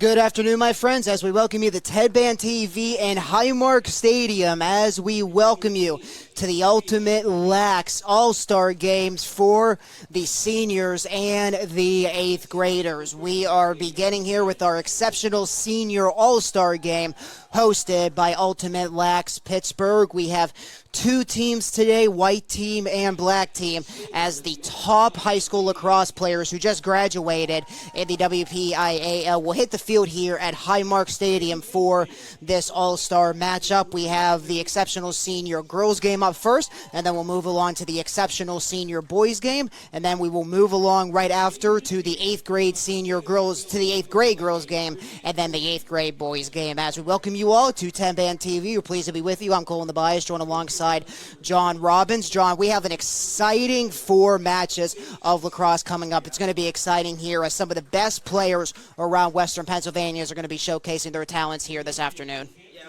Good afternoon, my friends, as we welcome you to TenbandTV and Highmark Stadium, as we welcome you to the ultimate LAX All-Star Games for the seniors and the 8th graders. We are beginning here with our exceptional senior All-Star Game hosted by Ultimate LAX Pittsburgh. We have two teams today, white team and black team, as the top high school lacrosse players who just graduated in the WPIAL will hit the field here at Highmark Stadium for this all-star matchup. We have the exceptional senior girls game up first, and then we'll move along to the exceptional senior boys game, and then we will move along right after to the 8th grade senior girls, to the 8th grade girls game, and then the 8th grade boys game. As we welcome you all to TenbandTV, we're pleased to be with you. I'm Colton DiBiase, joined alongside John Robbins. John, we have an exciting 4 matches of lacrosse coming up. It's going to be exciting here as some of the best players around Western Pennsylvania are going to be showcasing their talents here this afternoon. Yeah,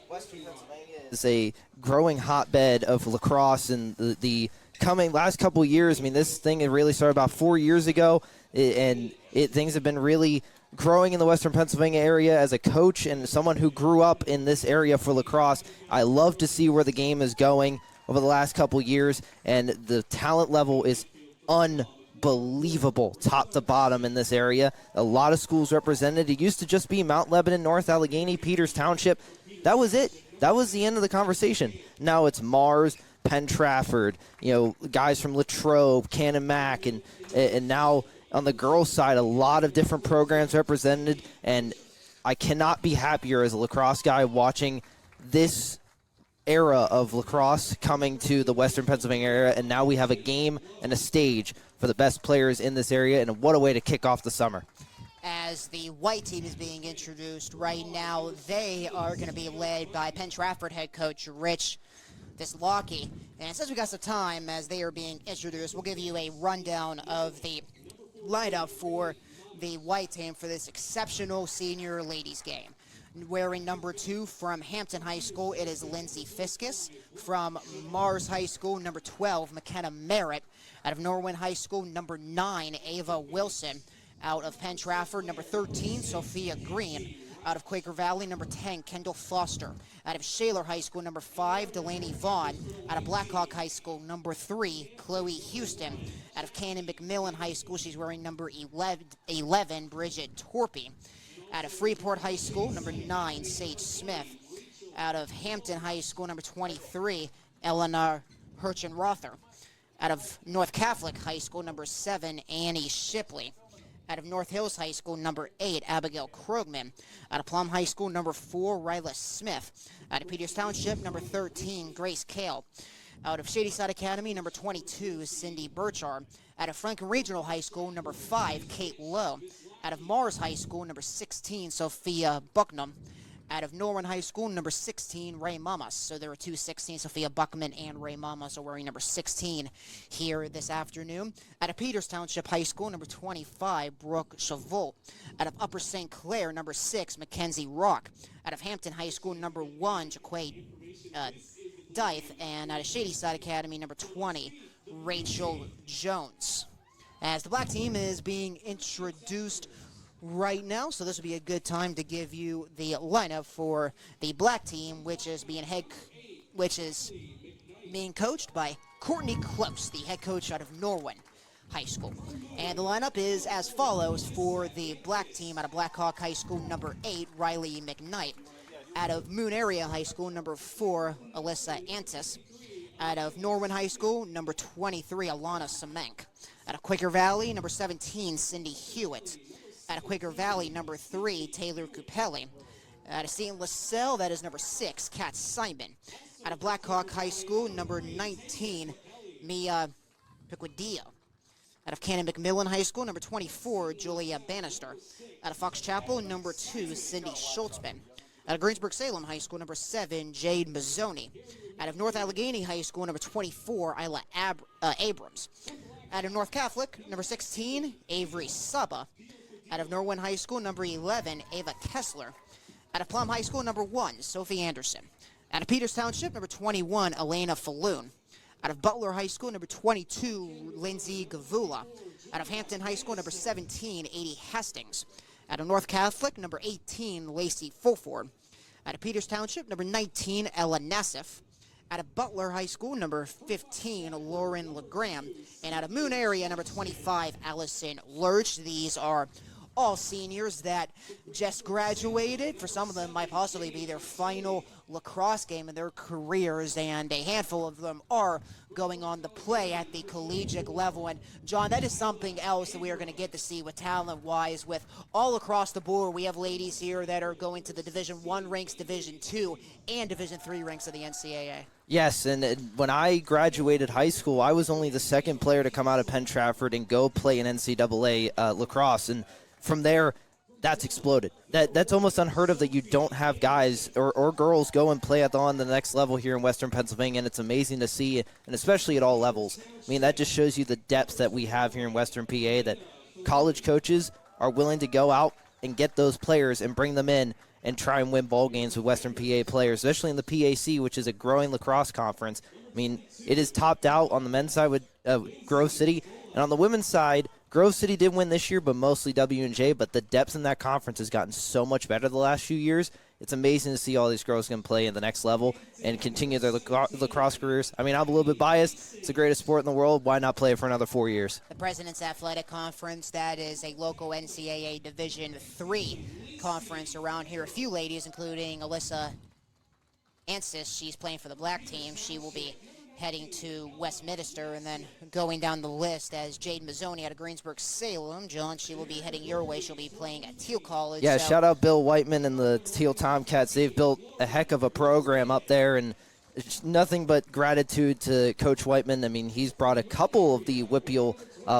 Western Pennsylvania is a growing hotbed of lacrosse, and the coming last couple of years, I mean, this thing had really started about 4 years ago, and things have been really growing in the Western Pennsylvania area. As a coach and someone who grew up in this area for lacrosse, I love to see where the game is going over the last couple years, and the talent level is unbelievable top to bottom in this area. A lot of schools represented. It used to just be Mount Lebanon, North Allegheny, Peters Township. That was it. That was the end of the conversation. Now it's Mars, Penn Trafford, guys from Latrobe, Cannon Mac, and now on the girls' side, a lot of different programs represented, and I cannot be happier as a lacrosse guy watching this era of lacrosse coming to the Western Pennsylvania area, and now we have a game and a stage for the best players in this area, and what a way to kick off the summer. As the white team is being introduced right now, they are going to be led by Penn Trafford head coach Rich Dislocki. And since we got some time as they are being introduced, we'll give you a rundown of the lineup for the white team for this exceptional senior ladies game. Wearing number 2 from Hampton High School, it is Lindsay Fiskus. From Mars High School, number 12, McKenna Merritt. Out of Norwin High School, number 9, Ava Wilson. Out of Penn Trafford, number 13, Sophia Green. Out of Quaker Valley, number 10, Kendall Foster. Out of Shaler High School, number 5, Delaney Vaughn. Out of Blackhawk High School, number 3, Chloe Houston. Out of Cannon McMillan High School, she's wearing number 11 Bridget Torpy. Out of Freeport High School, number 9, Sage Smith. Out of Hampton High School, number 23, Eleanor Hirchenrother. Out of North Catholic High School, number 7, Annie Shipley. Out of North Hills High School, number 8, Abigail Krugman. Out of Plum High School, number 4, Ryla Smith. Out of Peters Township, number 13, Grace Kale. Out of Shadyside Academy, number 22, Cindy Burchard. Out of Franklin Regional High School, number 5, Kate Lowe. Out of Mars High School, number 16, Sophia Bucknam. Out of Norwin High School, number 16, Ray Mamas. So there are 2 16, Sophia Buckman and Ray Mamas are wearing number 16 here this afternoon. Out of Peters Township High School, number 25, Brooke Chavot. Out of Upper St. Clair, number 6, Mackenzie Rock. Out of Hampton High School, number 1, Jaquay Dythe. And out of Shadyside Academy, number 20, Rachel Jones. As the black team is being introduced right now, so this will be a good time to give you the lineup for the black team, which is being coached by Courtney Close, the head coach out of Norwin High School. And the lineup is as follows for the black team. Out of Blackhawk High School, number 8, Riley McKnight. Out of Moon Area High School, number 4, Alyssa Antis. Out of Norwin High School, number 23, Alana Semenk. Out of Quaker Valley, number 17, Cindy Hewitt. Out of Quaker Valley, number 3, Taylor Cupelli. Out of St. LaSalle, that is number 6, Kat Simon. Out of Blackhawk High School, number 19, Mia Piquidillo. Out of Cannon McMillan High School, number 24, Julia Bannister. Out of Fox Chapel, number 2, Cindy Schultzman. Out of Greensburg-Salem High School, number 7, Jade Mazzoni. Out of North Allegheny High School, number 24, Isla Abrams. Out of North Catholic, number 16, Avery Saba. Out of Norwin High School, number 11, Ava Kessler. Out of Plum High School, number 1, Sophie Anderson. Out of Peters Township, number 21, Elena Falloon. Out of Butler High School, number 22, Lindsay Gavula. Out of Hampton High School, number 17, 80 Hastings. Out of North Catholic, number 18, Lacey Fulford. Out of Peters Township, number 19, Ella Nassif. Out of Butler High School, number 15, Lauren LeGrand. And out of Moon Area, number 25, Allison Lurch. These are all seniors that just graduated. For some of them, might possibly be their final lacrosse game in their careers, and a handful of them are going on to play at the collegiate level. And John, that is something else that we are going to get to see with talent-wise. With all across the board, we have ladies here that are going to the Division I ranks, Division II, and Division III ranks of the NCAA. Yes, and when I graduated high school, I was only the second player to come out of Penn Trafford and go play in NCAA lacrosse, and from there, that's exploded. That's almost unheard of that you don't have guys or girls go and play on the next level here in Western Pennsylvania, and it's amazing to see, and especially at all levels. I mean, that just shows you the depth that we have here in Western PA, that college coaches are willing to go out and get those players and bring them in and try and win ball games with Western PA players, especially in the PAC, which is a growing lacrosse conference. I mean, it is topped out on the men's side with Grove City, and on the women's side, Grove City did win this year, but mostly W&J, but the depth in that conference has gotten so much better the last few years. It's amazing to see all these girls can play in the next level and continue their lacrosse careers. I mean, I'm a little bit biased. It's the greatest sport in the world. Why not play it for another 4 years? The President's Athletic Conference, that is a local NCAA Division III conference around here. A few ladies, including Alyssa Ansis, she's playing for the black team. She will be heading to Westminster, and then going down the list as Jade Mazzoni out of Greensburg-Salem. John, she will be heading your way. She'll be playing at Teal College. Yeah, shout out Bill Whiteman and the Teal Tomcats. They've built a heck of a program up there, and it's nothing but gratitude to Coach Whiteman. I mean, he's brought a couple of the Whippeal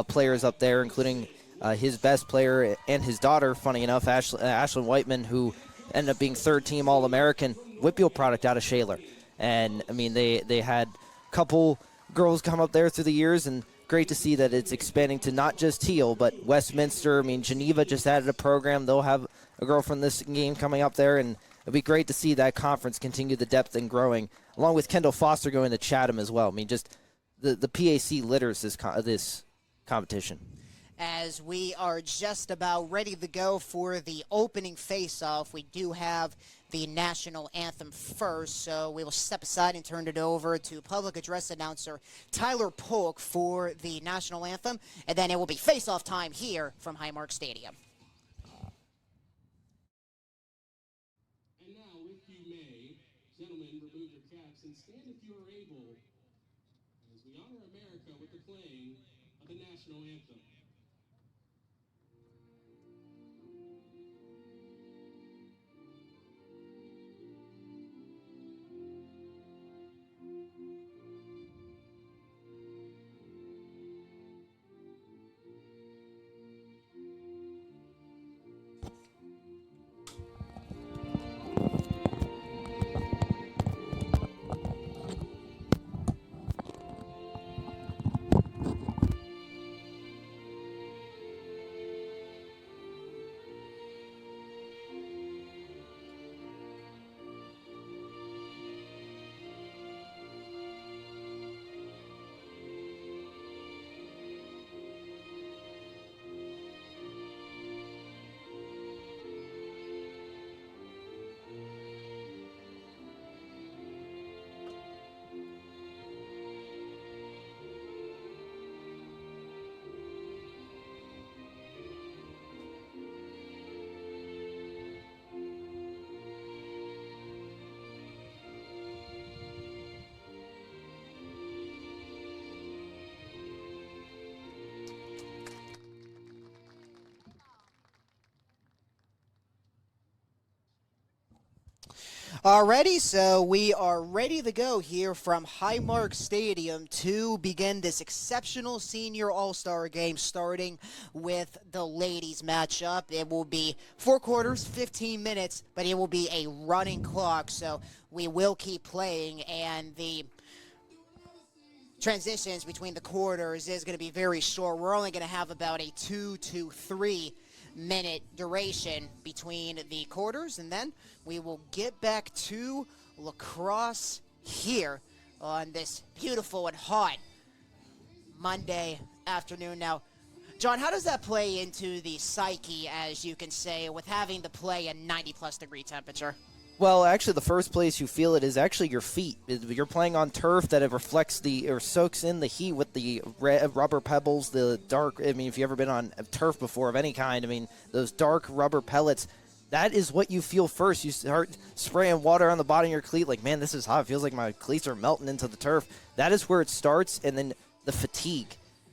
players up there, including his best player and his daughter, funny enough, Ashlyn Whiteman, who ended up being third-team All-American Whippeal product out of Shaler. And, I mean, they had couple girls come up there through the years, and great to see that it's expanding to not just Teal, but Westminster. I mean, Geneva just added a program. They'll have a girl from this game coming up there, and it'll be great to see that conference continue the depth and growing, along with Kendall Foster going to Chatham as well. I mean, just the PAC litters this competition. As we are just about ready to go for the opening face-off, we do have the national anthem first, so we will step aside and turn it over to public address announcer Tyler Polk for the national anthem, and then it will be face-off time here from Highmark Stadium. And now, if you may, gentlemen, remove your caps and stand if you are able, as we honor America with the playing of the national anthem. Alrighty, so we are ready to go here from Highmark Stadium to begin this exceptional senior all-star game, starting with the ladies matchup. It will be 4 quarters, 15 minutes, but it will be a running clock, so we will keep playing, and the transitions between the quarters is going to be very short. We're only going to have about a 2 to 3 minute duration between the quarters, and then we will get back to lacrosse here on this beautiful and hot Monday afternoon. Now, John, how does that play into the psyche, as you can say, with having to play a 90-plus degree temperature? Well, actually, the first place you feel it is actually your feet. You're playing on turf that it reflects or soaks in the heat with the rubber pebbles, the dark. I mean, if you've ever been on turf before of any kind, I mean, those dark rubber pellets, that is what you feel first. You start spraying water on the bottom of your cleat, like, man, this is hot. It feels like my cleats are melting into the turf. That is where it starts, and then the fatigue.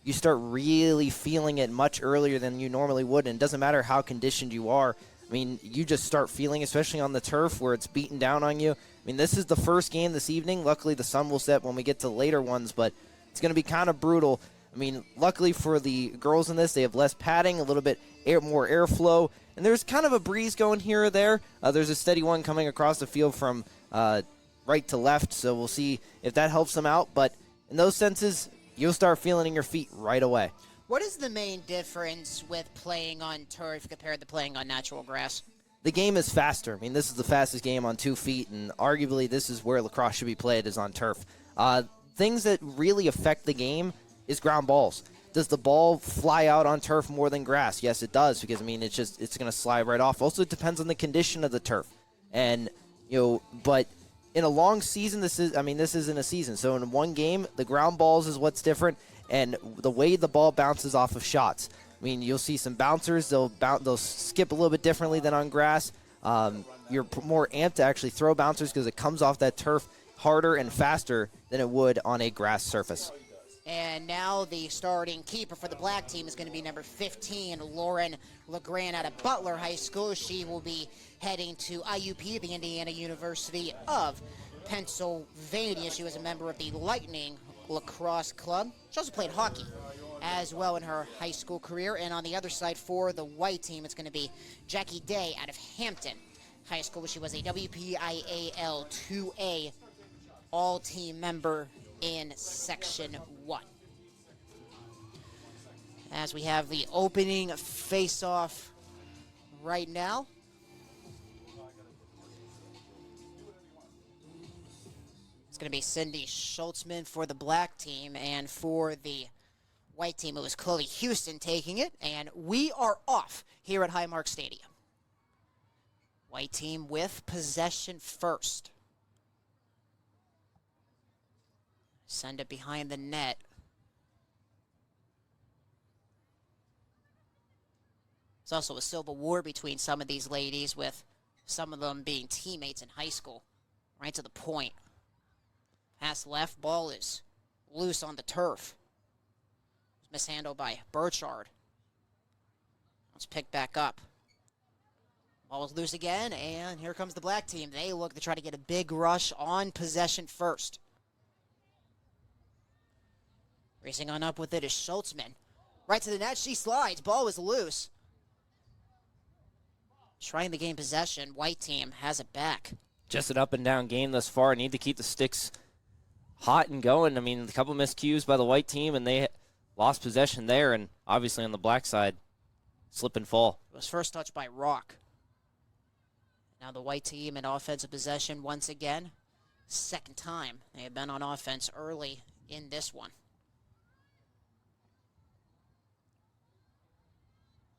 You start really feeling it much earlier than you normally would, and it doesn't matter how conditioned you are. I mean, you just start feeling, especially on the turf where it's beating down on you. I mean, this is the first game this evening. Luckily, the sun will set when we get to later ones, but it's going to be kind of brutal. I mean, luckily for the girls in this, they have less padding, a little bit more airflow, and there's kind of a breeze going here or there. There's a steady one coming across the field from right to left, so we'll see if that helps them out. But in those senses, you'll start feeling in your feet right away. What is the main difference with playing on turf compared to playing on natural grass? The game is faster. I mean, this is the fastest game on 2 feet, and arguably this is where lacrosse should be played, is on turf. Things that really affect the game is ground balls. Does the ball fly out on turf more than grass? Yes, it does, because, I mean, it's going to slide right off. Also, it depends on the condition of the turf. And, but in a long season, this isn't a season. So in one game, the ground balls is what's different, and the way the ball bounces off of shots. I mean, you'll see some bouncers. They'll skip a little bit differently than on grass. You're more amped to actually throw bouncers because it comes off that turf harder and faster than it would on a grass surface. And now the starting keeper for the black team is going to be number 15, Lauren LeGrand out of Butler High School. She will be heading to IUP, the Indiana University of Pennsylvania. She was a member of the Lightning Lacrosse Club. She also played hockey as well in her high school career. And on the other side for the white team, it's going to be Jackie Day out of Hampton High School. She was a WPIAL 2A all-team member in Section 1. As we have the opening face-off right now. It's going to be Cindy Schultzman for the black team, and for the white team, it was Chloe Houston taking it, and we are off here at Highmark Stadium. White team with possession first. Send it behind the net. There's also a civil war between some of these ladies, with some of them being teammates in high school. Right to the point. Pass left, ball is loose on the turf. Mishandled by Burchard. Let's pick back up. Ball is loose again, and here comes the black team. They look to try to get a big rush on possession first. Racing on up with it is Schultzman. Right to the net, she slides. Ball is loose. Trying to gain possession. White team has it back. Just an up and down game thus far. Need to keep the sticks hot and going. I mean, a couple miscues by the white team, and they lost possession there, and obviously on the black side, slip and fall. It was first touched by Rock. Now the white team in offensive possession once again. Second time they have been on offense early in this one.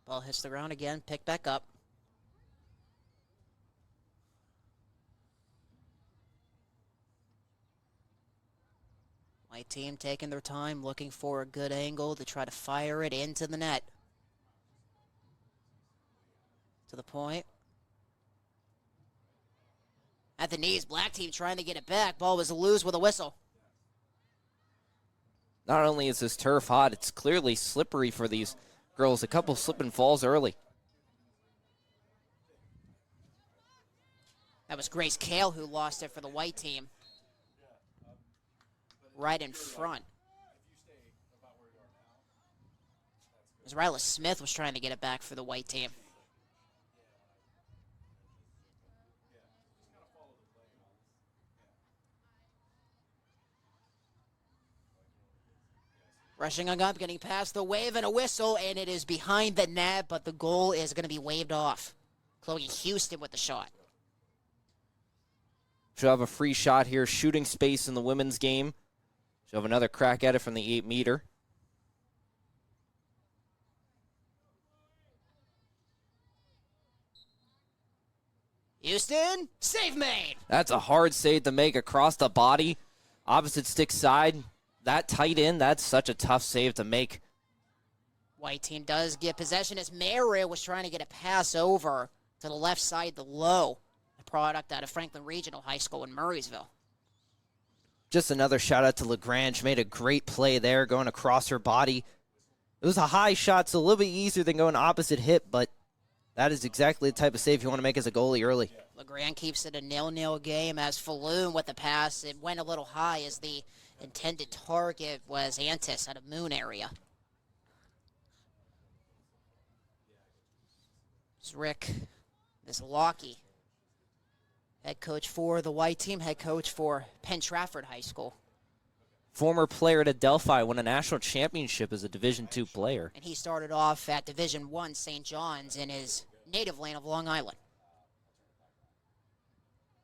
Ball hits the ground again, picked back up. White team taking their time, looking for a good angle to try to fire it into the net. To the point. At the knees, black team trying to get it back. Ball was loose with a whistle. Not only is this turf hot, it's clearly slippery for these girls. A couple slip and falls early. That was Grace Kale who lost it for the white team. Right in front. As Ryla Smith was trying to get it back for the white team. Rushing on up, getting past the wave and a whistle, and it is behind the net, but the goal is going to be waved off. Chloe Houston with the shot. She'll have a free shot here, shooting space in the women's game. She'll have another crack at it from the 8-meter. Houston, save made. That's a hard save to make across the body. Opposite stick side. That tight end, that's such a tough save to make. White team does get possession as Mary was trying to get a pass over to the left side, the low. A product out of Franklin Regional High School in Murraysville. Just another shout out to LaGrange. Made a great play there going across her body. It was a high shot, so a little bit easier than going opposite hip, but that is exactly the type of save you want to make as a goalie early. LeGrand keeps it a 0-0 game as Falloon with the pass. It went a little high as the intended target was Antis out of Moon area. It's Rick Lockie, head coach for the white team, head coach for Penn Trafford High School. Former player at Adelphi, won a national championship as a Division II player. And he started off at Division I St. John's in his native land of Long Island.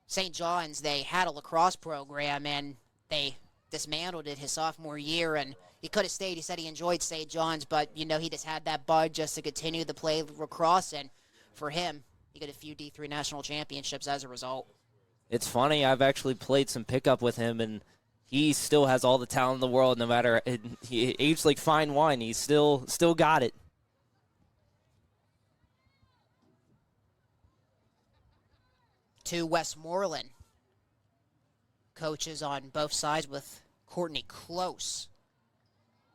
St. John's, they had a lacrosse program, and they dismantled it his sophomore year, and he could have stayed. He said he enjoyed St. John's, but, you know, he just had that bug just to continue to play lacrosse, and for him, he got a few D3 national championships as a result. It's funny, I've actually played some pickup with him, and he still has all the talent in the world. No matter, he aged like fine wine. He's still got it. To Westmoreland. Coaches on both sides with Courtney Close.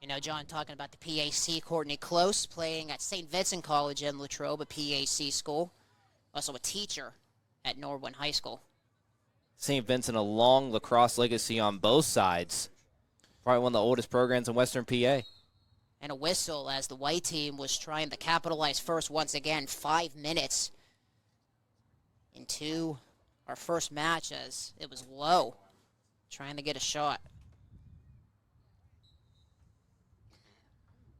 You know, John talking about the PAC, Courtney Close, playing at St. Vincent College in Latrobe, a PAC school. Also a teacher at Norwin High School. St. Vincent, a long lacrosse legacy on both sides. Probably one of the oldest programs in Western PA. And a whistle as the white team was trying to capitalize first once again. 5 minutes into our first match as it was low, trying to get a shot.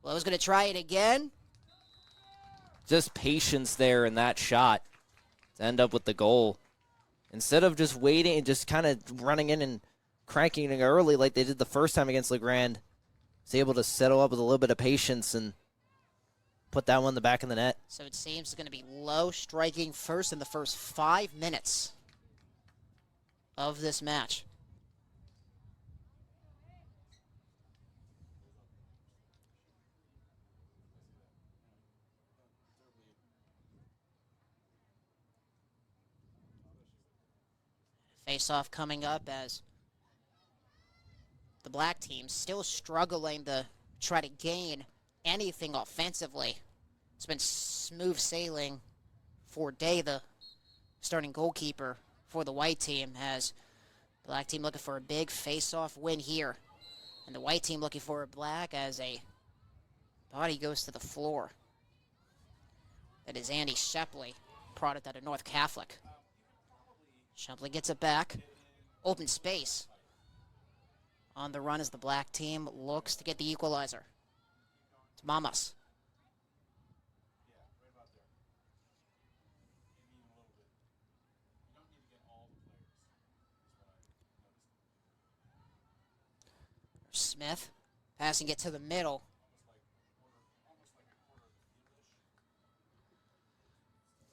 Lowe's going to try it again. Just patience there in that shot to end up with the goal. Instead of just waiting and just kind of running in and cranking it early like they did the first time against LeGrand, was able to settle up with a little bit of patience and put that one in the back of the net. So it seems it's going to be Lowe striking first in the first 5 minutes of this match. Face-off coming up as the black team still struggling to try to gain anything offensively. It's been smooth sailing for Day, the starting goalkeeper for the white team, as the black team looking for a big face-off win here. And the white team looking for a black as a body goes to the floor. That is Andy Shepley, product out of North Catholic. Shepley gets it back. Open space. On the run as the black team looks to get the equalizer. It's Mamas. Smith passing it to the middle.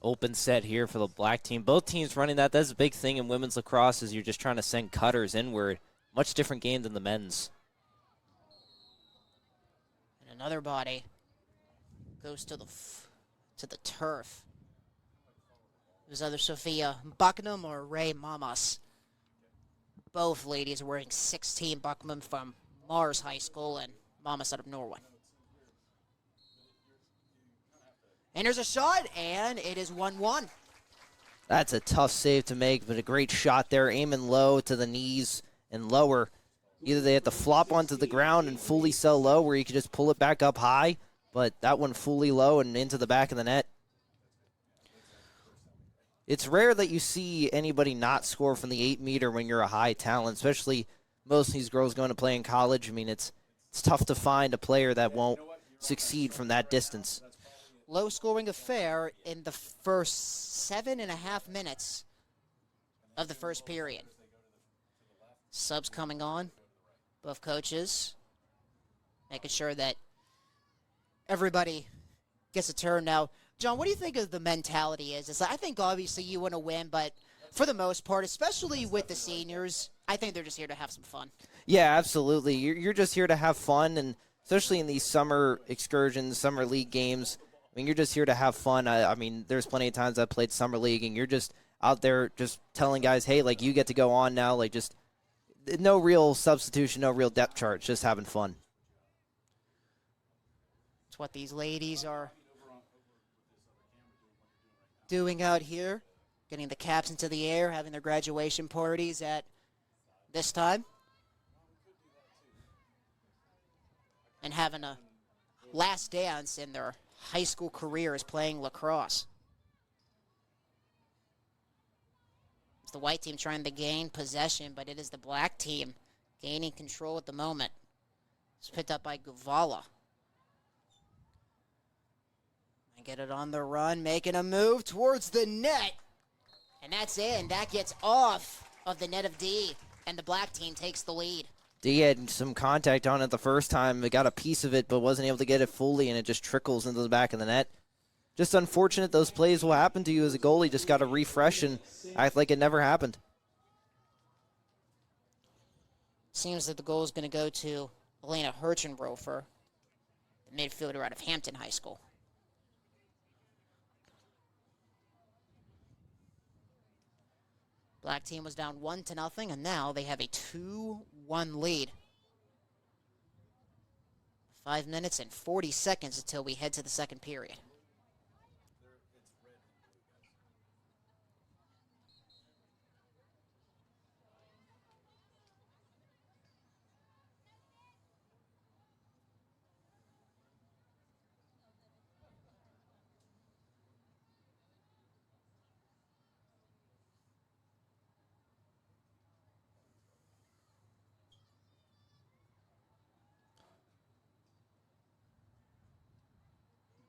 Open set here for the black team. Both teams running that. That's a big thing in women's lacrosse is you're just trying to send cutters inward. Much different game than the men's. And another body goes to the turf. It was either Sophia Buckingham or Ray Mamas. Both ladies wearing 16. Buckingham from Mars High School and Mamas out of Norway. And there's a shot, and it is 1-1. That's a tough save to make, but a great shot there, aiming low to the knees and lower. Either they have to flop onto the ground and fully sell low, where you can just pull it back up high, but that one fully low and into the back of the net. It's rare that you see anybody not score from the 8-meter when you're a high talent, especially most of these girls going to play in college. I mean, it's tough to find a player that won't succeed from that distance. Low-scoring affair in the first 7.5 minutes of the first period. Subs coming on, both coaches, making sure that everybody gets a turn now. John, what do you think of the mentality is? It's like, I think obviously you want to win, but for the most part, especially with the seniors, I think they're just here to have some fun. Yeah, absolutely. You're just here to have fun, and especially in these summer excursions, summer league games. I mean, you're just here to have fun. I mean, there's plenty of times I played summer league, and you're just out there just telling guys, hey, like, you get to go on now. Like, just no real substitution, no real depth chart, just having fun. It's what these ladies are doing out here, getting the caps into the air, having their graduation parties at this time, and having a last dance in their high school careers playing lacrosse. It's the white team trying to gain possession, but it is the black team gaining control at the moment. It's picked up by Guvala. Get it on the run, making a move towards the net. And that's in. That gets off of the net of D, and the black team takes the lead. D had some contact on it the first time. They got a piece of it, but wasn't able to get it fully, and it just trickles into the back of the net. Just unfortunate those plays will happen to you as a goalie. Just got to refresh and act like it never happened. Seems that the goal is going to go to Elena Herchenrofer, the midfielder out of Hampton High School. Black team was down 1-0, and now they have a 2-1 lead. 5 minutes and 40 seconds until we head to the second period.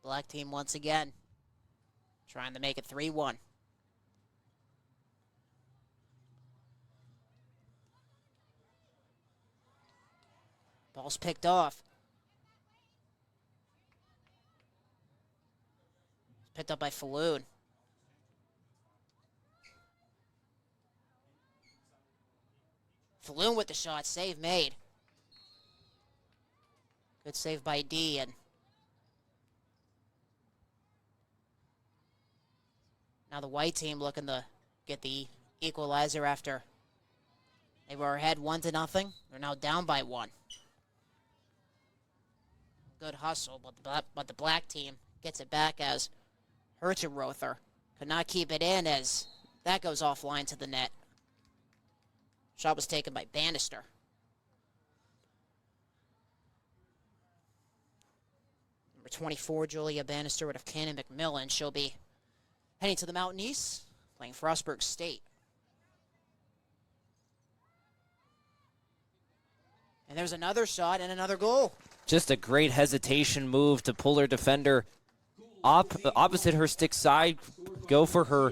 Black team once again trying to make it 3-1. Ball's picked off. Picked up by Falloon. Falloon with the shot. Save made. Good save by D, and now the white team looking to get the equalizer after they were ahead 1-0. They're now down by 1. Good hustle, but the black team gets it back as Herchenrother could not keep it in as that goes offline to the net. Shot was taken by Bannister. Number 24, Julia Bannister out of Cannon McMillan. She'll be heading to the Mountain East, playing Frostburg State. And there's another shot and another goal. Just a great hesitation move to pull her defender opposite her stick side, go for her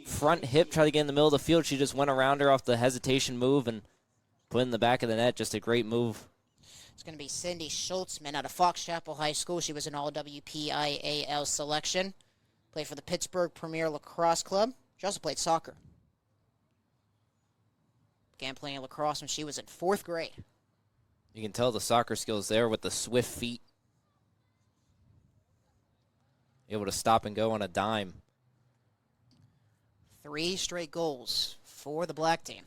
front hip, try to get in the middle of the field. She just went around her off the hesitation move and put in the back of the net. Just a great move. It's going to be Cindy Schultzman out of Fox Chapel High School. She was an all-WPIAL selection. Played for the Pittsburgh Premier Lacrosse Club. She also played soccer. Began playing lacrosse when she was in 4th grade. You can tell the soccer skills there with the swift feet. Able to stop and go on a dime. 3 straight goals for the black team.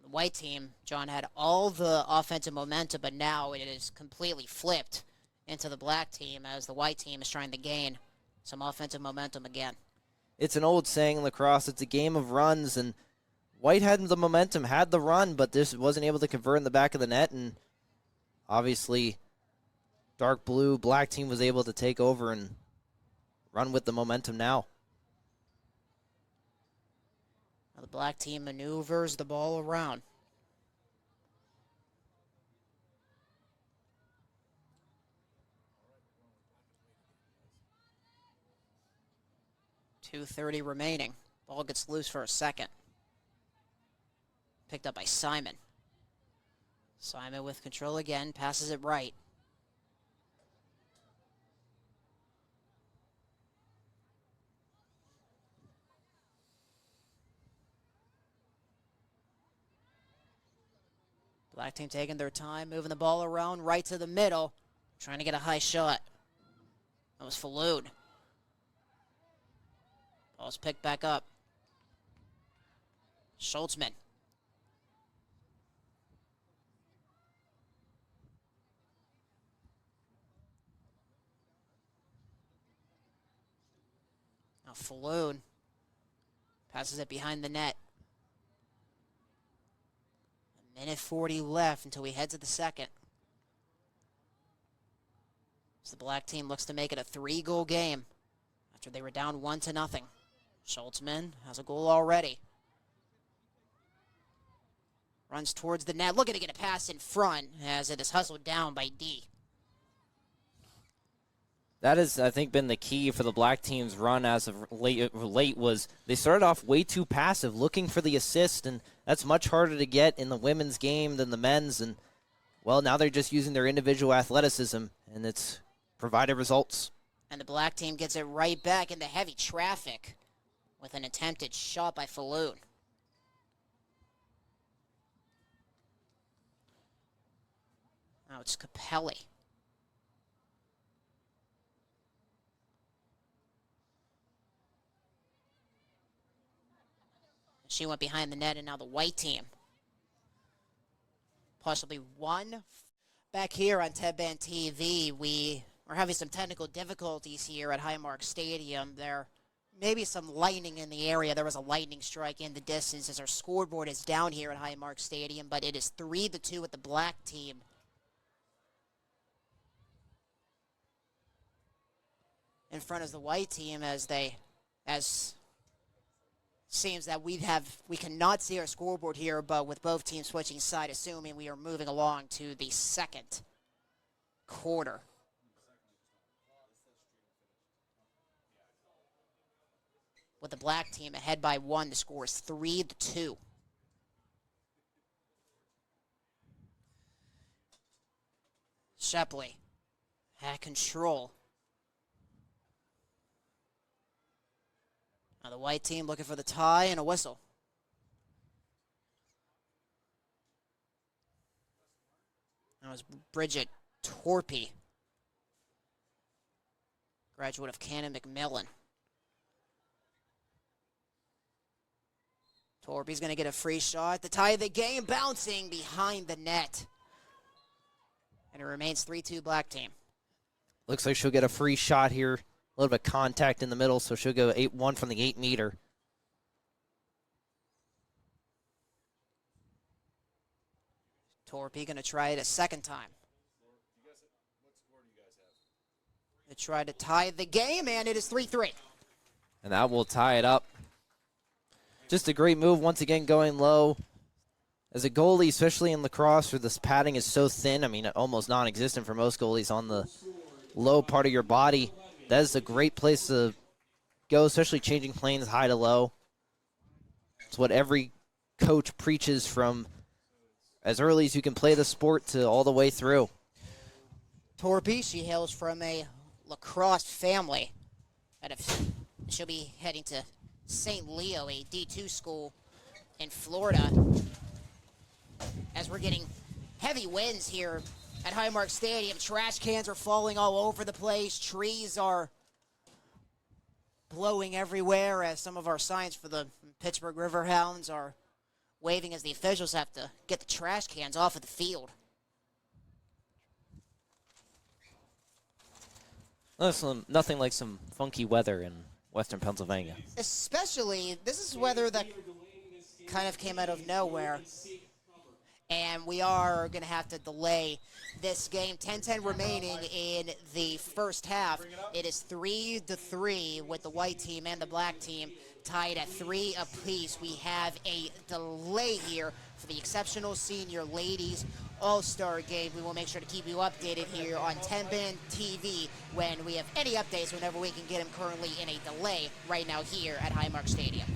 The white team, John, had all the offensive momentum, but now it is completely flipped into the black team as the white team is trying to gain some offensive momentum again. It's an old saying in lacrosse, it's a game of runs, and White had the momentum, had the run, but this wasn't able to convert in the back of the net, and obviously dark blue, black team was able to take over and run with the momentum now. The black team maneuvers the ball around. .230 remaining. Ball gets loose for a second. Picked up by Simon. Simon with control again, passes it right. Black team taking their time, moving the ball around right to the middle, trying to get a high shot. That was Falloon. Ball's picked back up. Schultzman. Now Falloon passes it behind the net. 1:40 left until we head to the second. As the black team looks to make it a 3-goal game after they were down 1-0. Schultzman has a goal already. Runs towards the net, looking to get a pass in front as it is hustled down by D. That has, I think, been the key for the black team's run as of late was they started off way too passive, looking for the assist, and that's much harder to get in the women's game than the men's. And, well, now they're just using their individual athleticism, and it's provided results. And the black team gets it right back into heavy traffic with an attempted shot by Falloon. Now it's Capelli. She went behind the net, and now the white team possibly won. Back here on TenbandTV, we are having some technical difficulties here at Highmark Stadium. There may be some lightning in the area. There was a lightning strike in the distance as our scoreboard is down here at Highmark Stadium, but it is 3-2 with the black team. In front of the white team as seems that we cannot see our scoreboard here, but with both teams switching side, assuming we are moving along to the second quarter. With the black team ahead by 1, the score is 3-2. Shepley had control. Now the white team looking for the tie and a whistle. That was Bridget Torpy, graduate of Canon McMillan. Torpy's going to get a free shot. The tie of the game, bouncing behind the net. And it remains 3-2 black team. Looks like she'll get a free shot here. A little bit of contact in the middle, so she'll go 8-1 from the 8-meter. Torpy going to try it a second time. They try to tie the game, and it is 3-3. And that will tie it up. Just a great move, once again, going low. As a goalie, especially in lacrosse, where this padding is so thin, I mean, almost non-existent for most goalies on the low part of your body, that is a great place to go, especially changing planes high to low. It's what every coach preaches from as early as you can play the sport to all the way through. Torpy, she hails from a lacrosse family. She'll be heading to St. Leo, a D2 school in Florida. As we're getting heavy winds here at Highmark Stadium, trash cans are falling all over the place. Trees are blowing everywhere as some of our signs for the Pittsburgh Riverhounds are waving as the officials have to get the trash cans off of the field. Listen, nothing like some funky weather in Western Pennsylvania. Especially, this is weather that kind of came out of nowhere. And we are going to have to delay this game. 10-10 remaining in the first half. It is 3-3 with the white team and the black team tied at 3 apiece. We have a delay here for the Exceptional Senior Ladies All-Star Game. We will make sure to keep you updated here on TenbandTV when we have any updates, whenever we can get them, currently in a delay right now here at Highmark Stadium.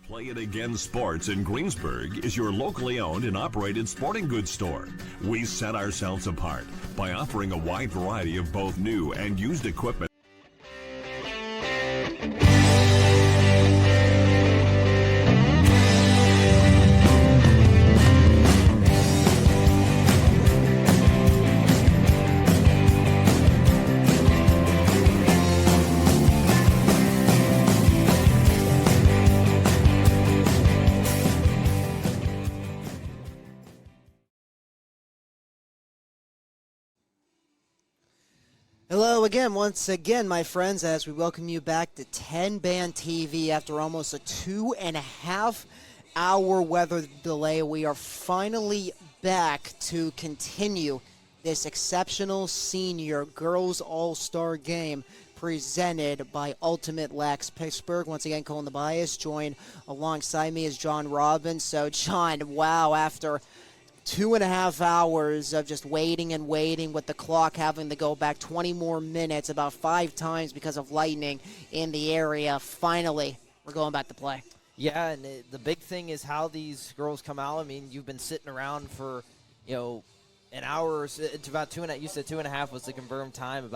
Play It Again Sports in Greensburg is your locally owned and operated sporting goods store. We set ourselves apart by offering a wide variety of both new and used equipment. Hello again, once again, my friends, as we welcome you back to 10-Band TV after almost a 2.5-hour weather delay. We are finally back to continue this exceptional senior girls all-star game presented by Ultimate LAX Pittsburgh. Once again, Colton DiBiase, joined alongside me is John Robbins. So, John, wow, after 2.5 hours of just waiting and waiting, with the clock having to go back 20 more minutes about 5 times because of lightning in the area. Finally, we're going back to play. Yeah, and the big thing is how these girls come out. I mean, you've been sitting around for, an hour. It's about 2.5. You said 2.5 was the confirmed time.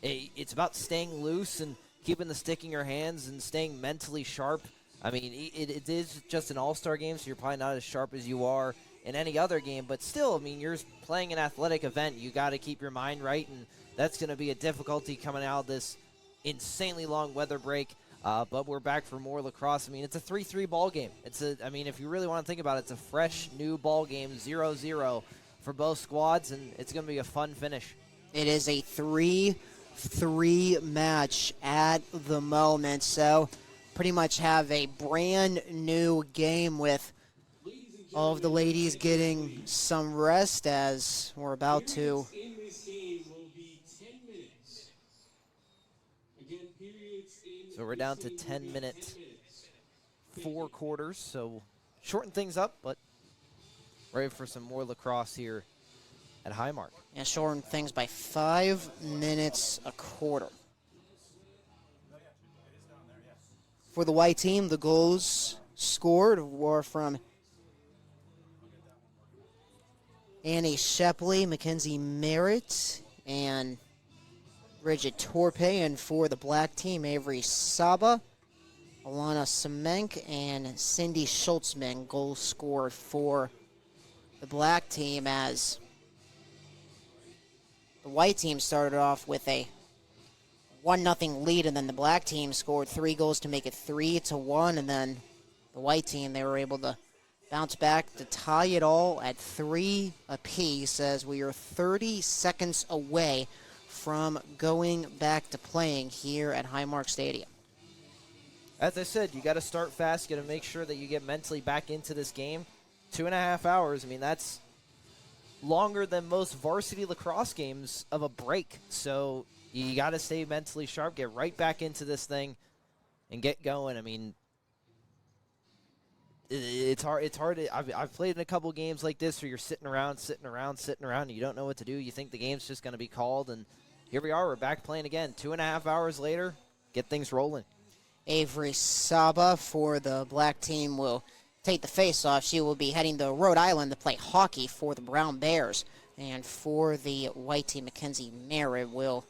It's about staying loose and keeping the stick in your hands and staying mentally sharp. I mean, it is just an all-star game, so you're probably not as sharp as you are in any other game, but still, I mean, you're playing an athletic event. You got to keep your mind right, and that's going to be a difficulty coming out of this insanely long weather break. But we're back for more lacrosse. I mean, it's a 3-3 ball game. If you really want to think about it, it's a fresh new ball game, 0-0 for both squads, and it's going to be a fun finish. It is a 3-3 match at the moment, so pretty much have a brand new game with all of the ladies getting some rest as we're about to. So we're down to 10 minutes, 4 quarters. So shorten things up, but ready for some more lacrosse here at Highmark. And shorten things by 5 minutes a quarter. For the white team, the goals scored were from Annie Shepley, Mackenzie Merritt, and Bridget Torpe. And for the black team, Avery Saba, Alana Semenk, and Cindy Schultzman. Goals scored for the black team, as the white team started off with a 1-0 lead, and then the black team scored 3 goals to make it 3-1, and then the white team, they were able to bounce back to tie it all at 3 apiece, as we are 30 seconds away from going back to playing here at Highmark Stadium. As I said, you got to start fast. You got to make sure that you get mentally back into this game. 2.5 hours, I mean, that's longer than most varsity lacrosse games of a break. So you got to stay mentally sharp, get right back into this thing, and get going. I mean, it's hard. I've played in a couple games like this where you're sitting around, and you don't know what to do. You think the game's just going to be called, and here we are. We're back playing again. 2.5 hours later, get things rolling. Avery Saba for the black team will take the face-off. She will be heading to Rhode Island to play hockey for the Brown Bears. And for the white team, Mackenzie Merritt will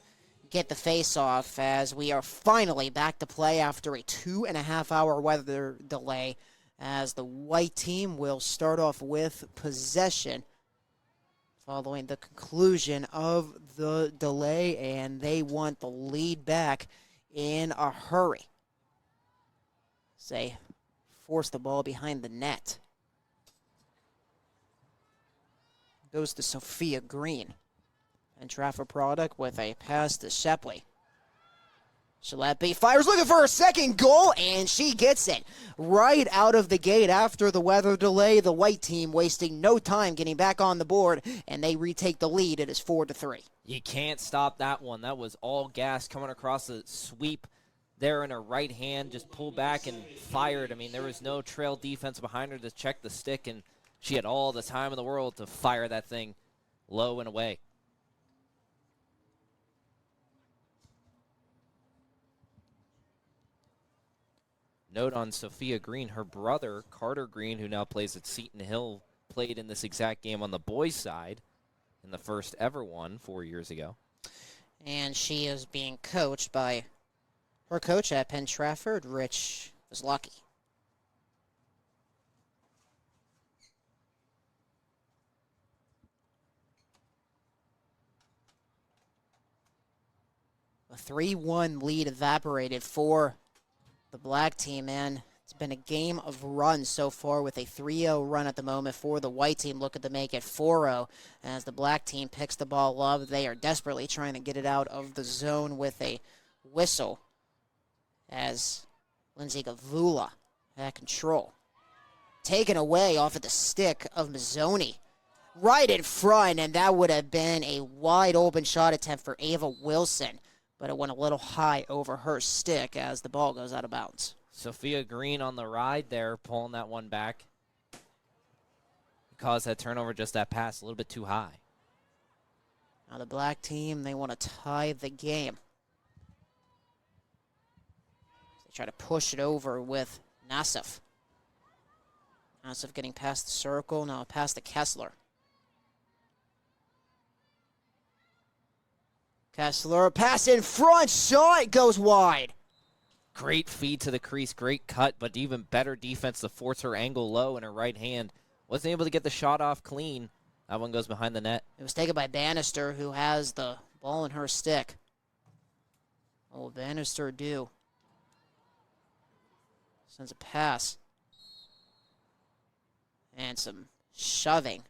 get the face-off, as we are finally back to play after a 2.5-hour weather delay, as the white team will start off with possession following the conclusion of the delay, and they want the lead back in a hurry. They force the ball behind the net. Goes to Sophia Green. And Trafford product with a pass to Shepley. Shalepi fires, looking for her second goal, and she gets it right out of the gate after the weather delay. The white team wasting no time getting back on the board, and they retake the lead. It is 4-3. You can't stop that one. That was all gas coming across the sweep there in her right hand, just pulled back and fired. I mean, there was no trail defense behind her to check the stick, and she had all the time in the world to fire that thing low and away. Note on Sophia Green, her brother, Carter Green, who now plays at Seton Hill, played in this exact game on the boys' side in the first ever one 4 years ago. And she is being coached by her coach at Penn Trafford, Rich Kozlowski. A 3-1 lead evaporated for the black team, and it's been a game of runs so far with a 3-0 run at the moment for the white team, looking to make it 4-0 as the black team picks the ball up. They are desperately trying to get it out of the zone with a whistle as Lindsay Gavula had control. Taken away off of the stick of Mazzoni. Right in front, and that would have been a wide open shot attempt for Ava Wilson, but it went a little high over her stick as the ball goes out of bounds. Sophia Green on the ride there, pulling that one back. Caused that turnover, just that pass a little bit too high. Now the black team, they want to tie the game. They try to push it over with Nassif. Nassif getting past the circle, now past the Kessler. Kessler, pass in front, shot goes wide. Great feed to the crease, great cut, but even better defense to force her angle low in her right hand. Wasn't able to get the shot off clean. That one goes behind the net. It was taken by Bannister, who has the ball in her stick. What will Bannister do? Sends a pass. And some shoving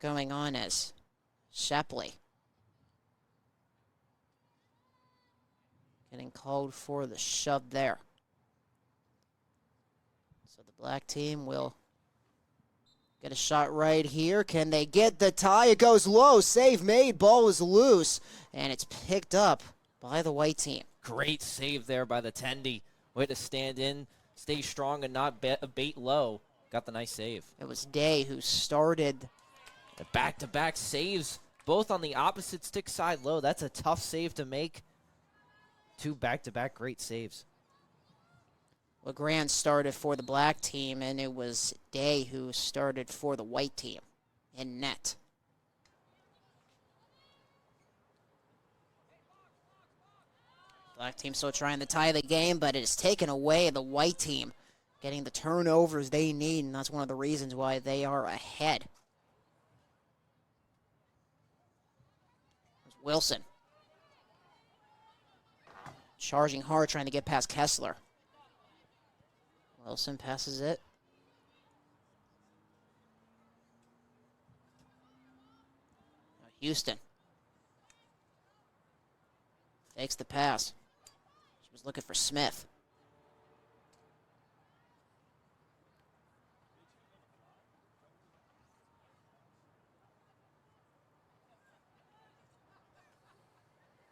going on as Shapley getting called for the shove there. So the black team will get a shot right here. Can they get the tie? It goes low. Save made. Ball is loose. And it's picked up by the white team. Great save there by the Tendy. Way to stand in, stay strong, and not bait low. Got the nice save. It was Day who started. The back-to-back saves, both on the opposite stick side low. That's a tough save to make. Two back-to-back great saves. LeGrand started for the black team, and it was Day who started for the white team in net. Black team still trying to tie the game, but it is taken away. The white team getting the turnovers they need, and that's one of the reasons why they are ahead. There's Wilson. Charging hard, trying to get past Kessler. Wilson passes it. Now Houston takes the pass. She was looking for Smith.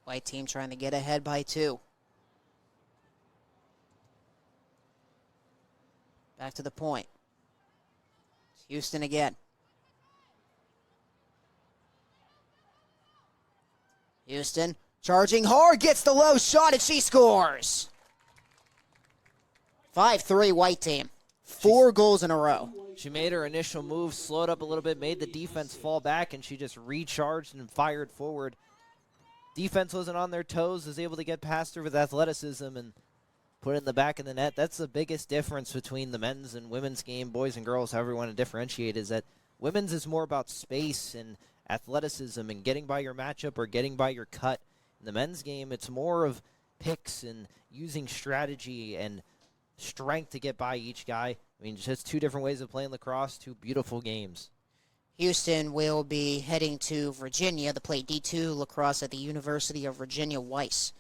White team trying to get ahead by 2. Back to the point. It's Houston again. Houston charging hard, gets the low shot, and she scores. 5-3 white team. 4 goals in a row. She made her initial move, slowed up a little bit, made the defense fall back, and she just recharged and fired forward. Defense wasn't on their toes, was able to get past her with athleticism and put it in the back of the net. That's the biggest difference between the men's and women's game, boys and girls, however you want to differentiate, is that women's is more about space and athleticism and getting by your matchup or getting by your cut. In the men's game, it's more of picks and using strategy and strength to get by each guy. I mean, just 2 different ways of playing lacrosse, 2 beautiful games. Houston will be heading to Virginia to play D2 lacrosse at the University of Virginia Weiss.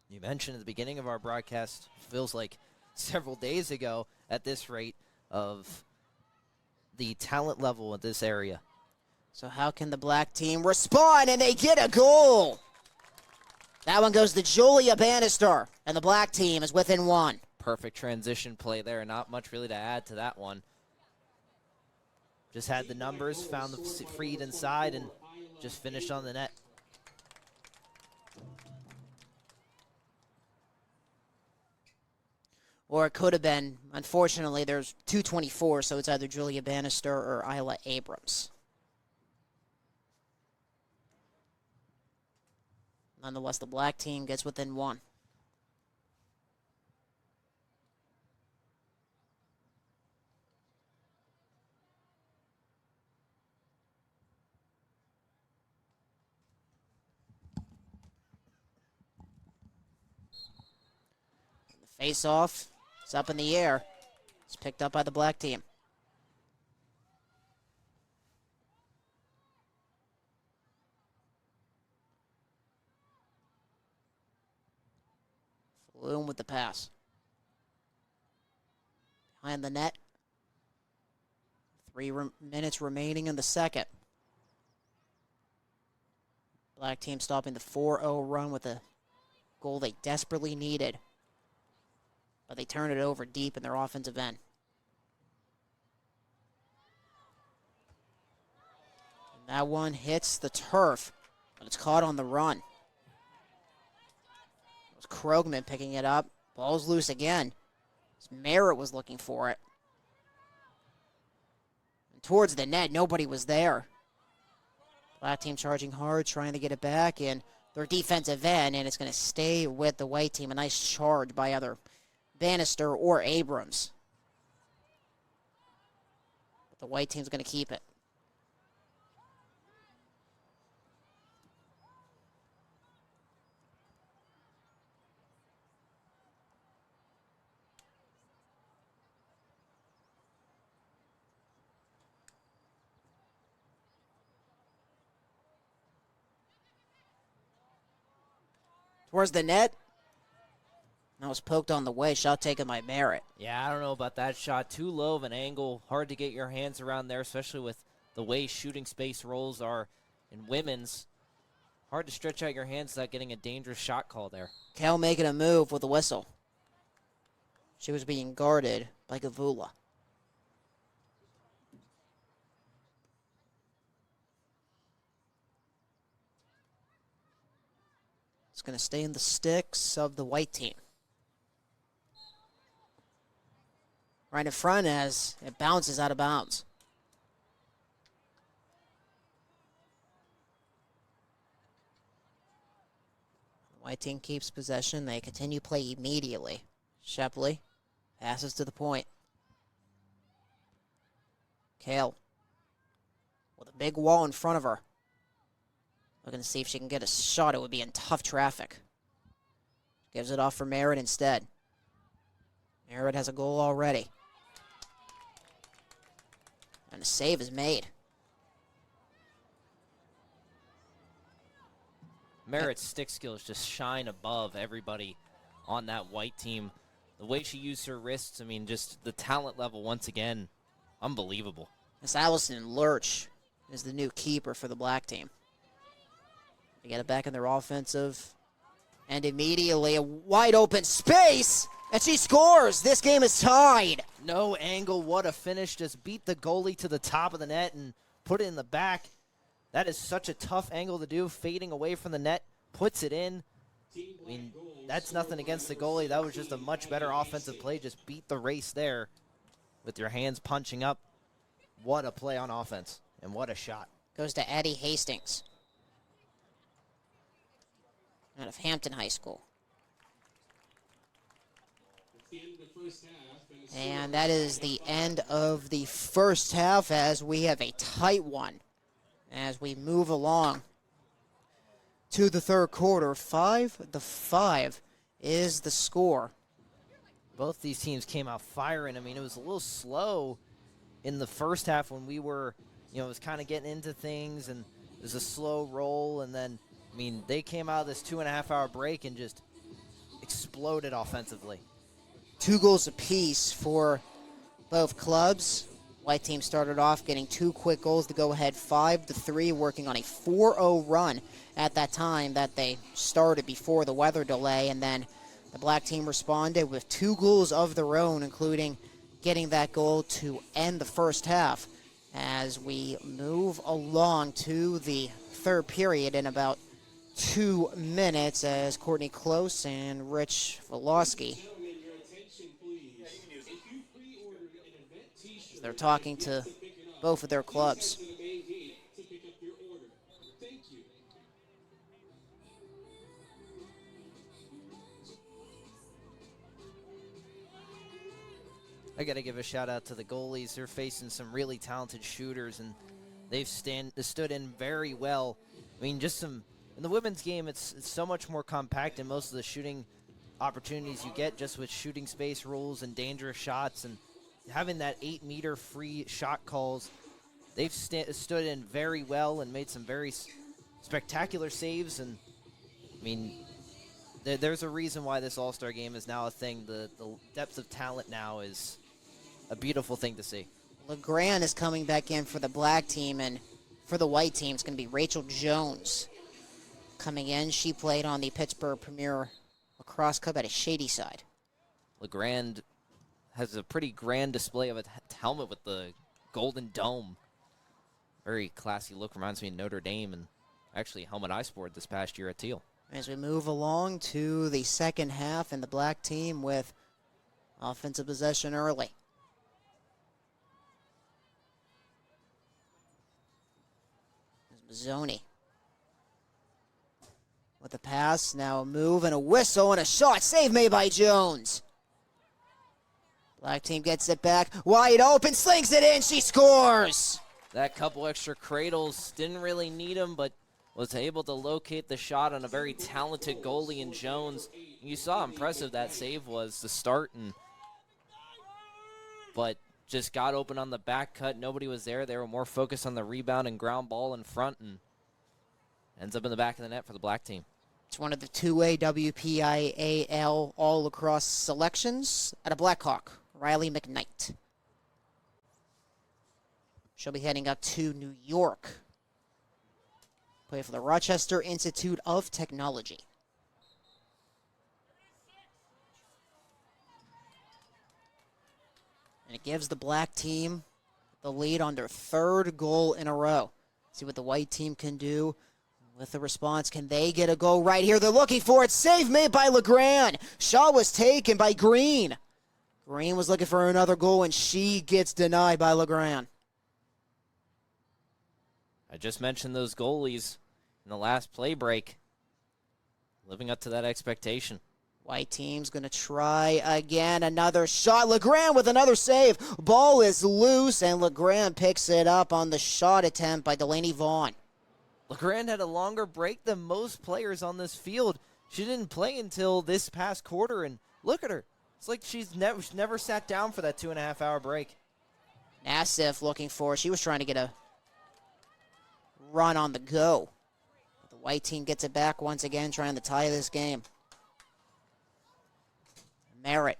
You mentioned at the beginning of our broadcast, feels like several days ago at this rate, of the talent level in this area. So how can the black team respond, and they get a goal? That one goes to Julia Bannister, and the black team is within 1. Perfect transition play there. Not much really to add to that one. Just had the numbers, found the feed inside, and just finished on the net. Or it could have been, unfortunately, there's 224, so it's either Julia Bannister or Isla Abrams. Nonetheless, the black team gets within one. The face-off is up in the air. It's picked up by the black team. Bloom with the pass. Behind the net. 3 minutes remaining in the second. Black team stopping the 4-0 run with a goal they desperately needed. But they turn it over deep in their offensive end. And that one hits the turf, but it's caught on the run. It was Krogman picking it up. Ball's loose again. Merritt was looking for it. And towards the net, nobody was there. Black team charging hard, trying to get it back in their defensive end, and it's going to stay with the white team. A nice charge by either Bannister or Abrams. But the white team's going to keep it. Towards the net. That was poked on the way. Shot taken by Merritt. Yeah, I don't know about that shot. Too low of an angle. Hard to get your hands around there, especially with the way shooting space rolls are in women's. Hard to stretch out your hands without getting a dangerous shot call there. Cal making a move with a whistle. She was being guarded by Gavula. It's going to stay in the sticks of the white team. Right in front as it bounces out of bounds. The white team keeps possession. They continue play immediately. Shepley passes to the point. Kale with a big wall in front of her. Looking to see if she can get a shot. It would be in tough traffic. Gives it off for Merritt instead. Merritt has a goal already. And a save is made. Merritt's stick skills just shine above everybody on that white team. The way she used her wrists, I mean, just the talent level once again, unbelievable. Miss Allison Lurch is the new keeper for the black team. They get it back in their offensive. And immediately a wide open space. And she scores. This game is tied. No angle. What a finish. Just beat the goalie to the top of the net and put it in the back. That is such a tough angle to do. Fading away from the net. Puts it in. I mean, that's nothing against the goalie. That was just a much better offensive play. Just beat the race there with your hands punching up. What a play on offense. And what a shot. Goes to Addie Hastings. Out of Hampton High School. And that is the end of the first half as we have a tight one. As we move along to the third quarter, 5-5 is the score. Both these teams came out firing. I mean, it was a little slow in the first half when we were, it was kind of getting into things and it was a slow roll. And then, I mean, they came out of this 2.5-hour break and just exploded offensively. 2 goals apiece for both clubs. White team started off getting 2 quick goals to go ahead 5-3, working on a 4-0 run at that time that they started before the weather delay. And then the black team responded with 2 goals of their own, including getting that goal to end the first half. As we move along to the third period in about 2 minutes, as Courtney Close and Rich Volosky They're talking to both of their clubs. I got to give a shout out to the goalies. They're facing some really talented shooters, and they've stood in very well. I mean, just some in the women's game, it's so much more compact, and most of the shooting opportunities you get just with shooting space rules and dangerous shots, and having that 8-meter free shot calls. They've stood in very well and made some very spectacular saves. And I mean, there's a reason why this All-Star game is now a thing. The depth of talent now is a beautiful thing to see. LeGrand is coming back in for the black team, and for the white team, it's going to be Rachel Jones coming in. She played on the Pittsburgh Premier Lacrosse Cup at a Shady Side. LeGrand has a pretty grand display of a helmet with the golden dome. Very classy look. Reminds me of Notre Dame, and actually a helmet I sported this past year at Teal. As we move along to the second half, and the black team with offensive possession early. Mazzoni with a pass, now a move and a whistle and a shot. Save made by Jones. Black team gets it back, wide open, slings it in, she scores! That couple extra cradles, didn't really need them, but was able to locate the shot on a very talented goalie in Jones. You saw how impressive that save was to start, but just got open on the back cut. Nobody was there. They were more focused on the rebound and ground ball in front, and ends up in the back of the net for the black team. It's one of the 2A WPIAL All Lacrosse selections at a Blackhawk, Riley McKnight. She'll be heading up to New York. Play for the Rochester Institute of Technology. And it gives the black team the lead on their third goal in a row. See what the white team can do with the response. Can they get a goal right here? They're looking for it. Save made by LeGrand. Shot was taken by Green. Green was looking for another goal, and she gets denied by LeGrand. I just mentioned those goalies in the last play break, living up to that expectation. White team's going to try again. Another shot. LeGrand with another save. Ball is loose, and LeGrand picks it up on the shot attempt by Delaney Vaughn. LeGrand had a longer break than most players on this field. She didn't play until this past quarter, and look at her. It's like she's never sat down for that 2.5-hour break. Nassif looking for, she was trying to get a run on the go. The white team gets it back once again, trying to tie this game. Merritt,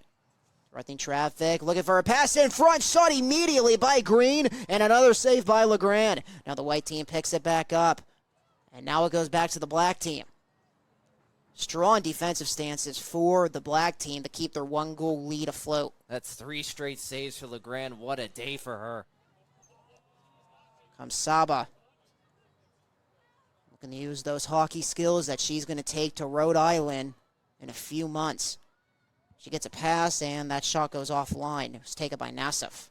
directing traffic, looking for a pass in front, shot immediately by Green, and another save by LeGrand. Now the white team picks it back up, and now it goes back to the black team. Strong defensive stances for the black team to keep their one-goal lead afloat. That's 3 straight saves for LeGrand. What a day for her. Comes Saba. Looking to use those hockey skills that she's going to take to Rhode Island in a few months. She gets a pass, and that shot goes offline. It was taken by Nassif.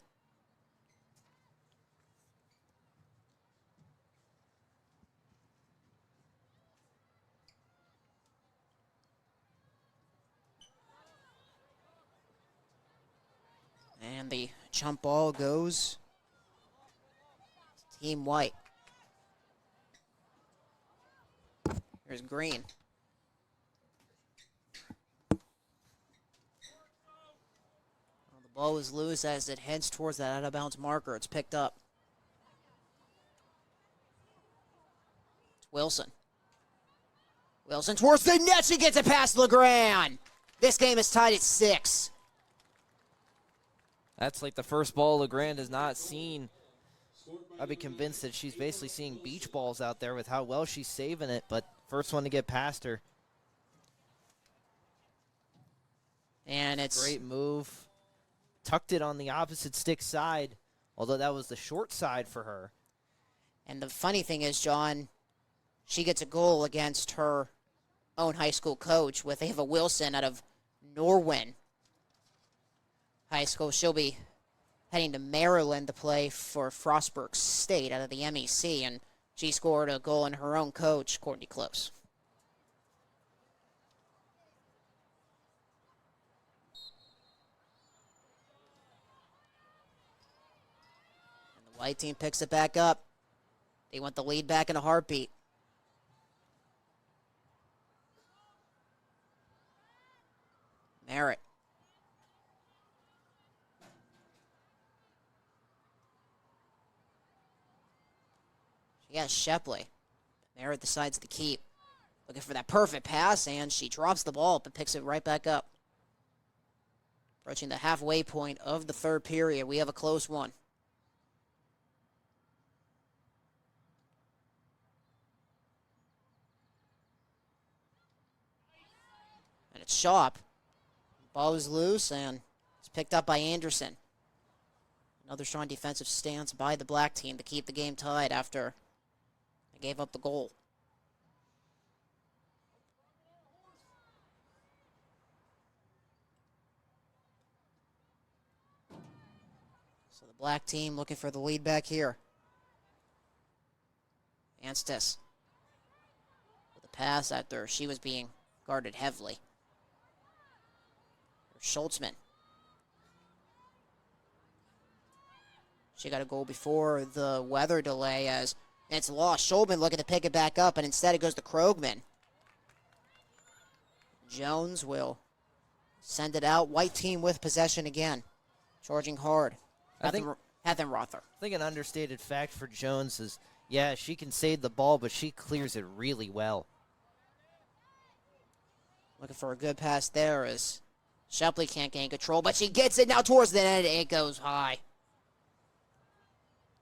And the jump ball goes Team White. Here's Green. Ball is loose as it heads towards that out-of-bounds marker. It's picked up. It's Wilson. Wilson towards the net. She gets it past LeGrand. This game is tied at 6. That's like the first ball LeGrand has not seen. I'd be convinced that she's basically seeing beach balls out there with how well she's saving it, but first one to get past her. And it's great move. Tucked it on the opposite stick side, although that was the short side for her. And the funny thing is, John, she gets a goal against her own high school coach with Ava Wilson out of Norwin High School. She'll be heading to Maryland to play for Frostburg State out of the MEC, and she scored a goal in her own coach, Courtney Close. And the white team picks it back up. They want the lead back in a heartbeat. Merritt. She has Shepley. Merritt decides to keep. Looking for that perfect pass, and she drops the ball but picks it right back up. Approaching the halfway point of the third period, we have a close one. And it's Schaub. Ball is loose, and it's picked up by Anderson. Another strong defensive stance by the black team to keep the game tied after they gave up the goal. So the black team looking for the lead back here. Anstis with a pass after she was being guarded heavily. Schultzman. She got a goal before the weather delay as it's lost. Schultzman looking to pick it back up, and instead it goes to Krogman. Jones will send it out. White team with possession again. Charging hard. Hethenrother. I think an understated fact for Jones is, yeah, she can save the ball, but she clears it really well. Looking for a good pass there as Shepley can't gain control, but she gets it now towards the end. It goes high.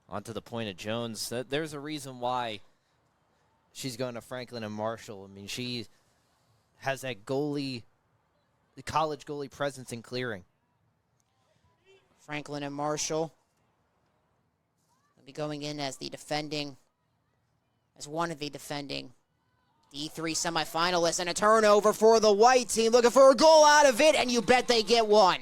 On to the point of Jones. There's a reason why she's going to Franklin and Marshall. I mean, she has that the college goalie presence in clearing. Franklin and Marshall will be going in as one of the defending D3 semifinalists, and a turnover for the white team, looking for a goal out of it, and you bet they get one.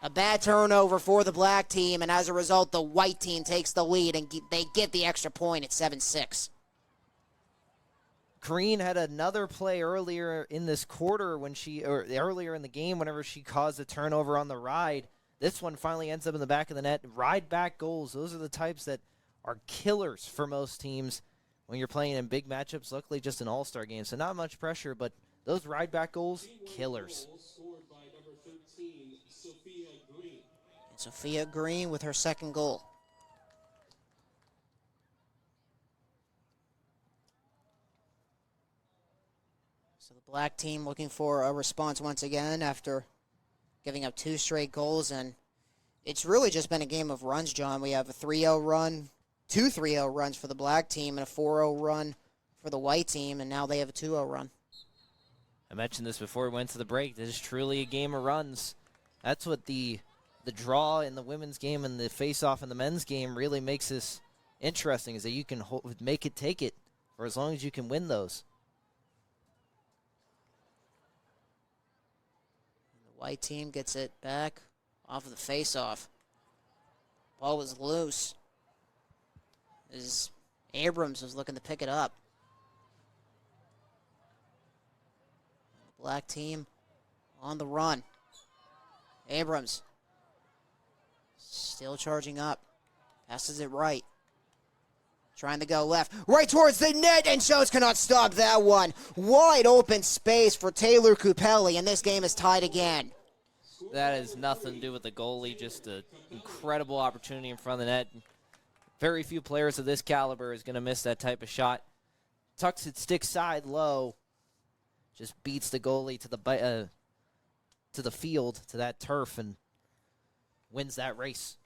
A bad turnover for the black team, and as a result, the white team takes the lead, and they get the extra point at 7-6. Green had another play earlier in this quarter or earlier in the game whenever she caused a turnover on the ride. This one finally ends up in the back of the net. Ride back goals, those are the types that are killers for most teams when you're playing in big matchups. Luckily, just an all-star game, so not much pressure, but those ride back goals, killers. And Sophia Green with her second goal. So the black team looking for a response once again after giving up 2 straight goals, and it's really just been a game of runs, John. We have a 3-0 run, 2 3-0 runs for the black team, and a 4-0 run for the white team, and now they have a 2-0 run. I mentioned this before we went to the break. This is truly a game of runs. That's what the draw in the women's game and the face-off in the men's game really makes this interesting, is that you can make it take it for as long as you can win those. The white team gets it back off of the face-off. Ball was loose as Abrams was looking to pick it up. The black team on the run. Abrams still charging up. Passes it right. Trying to go left. Right towards the net, and Jones cannot stop that one. Wide open space for Taylor Kupeli, and this game is tied again. That has nothing to do with the goalie, just an incredible opportunity in front of the net. Very few players of this caliber is going to miss that type of shot. Tucks it stick side low. Just beats the goalie to the field, to that turf, and wins that race.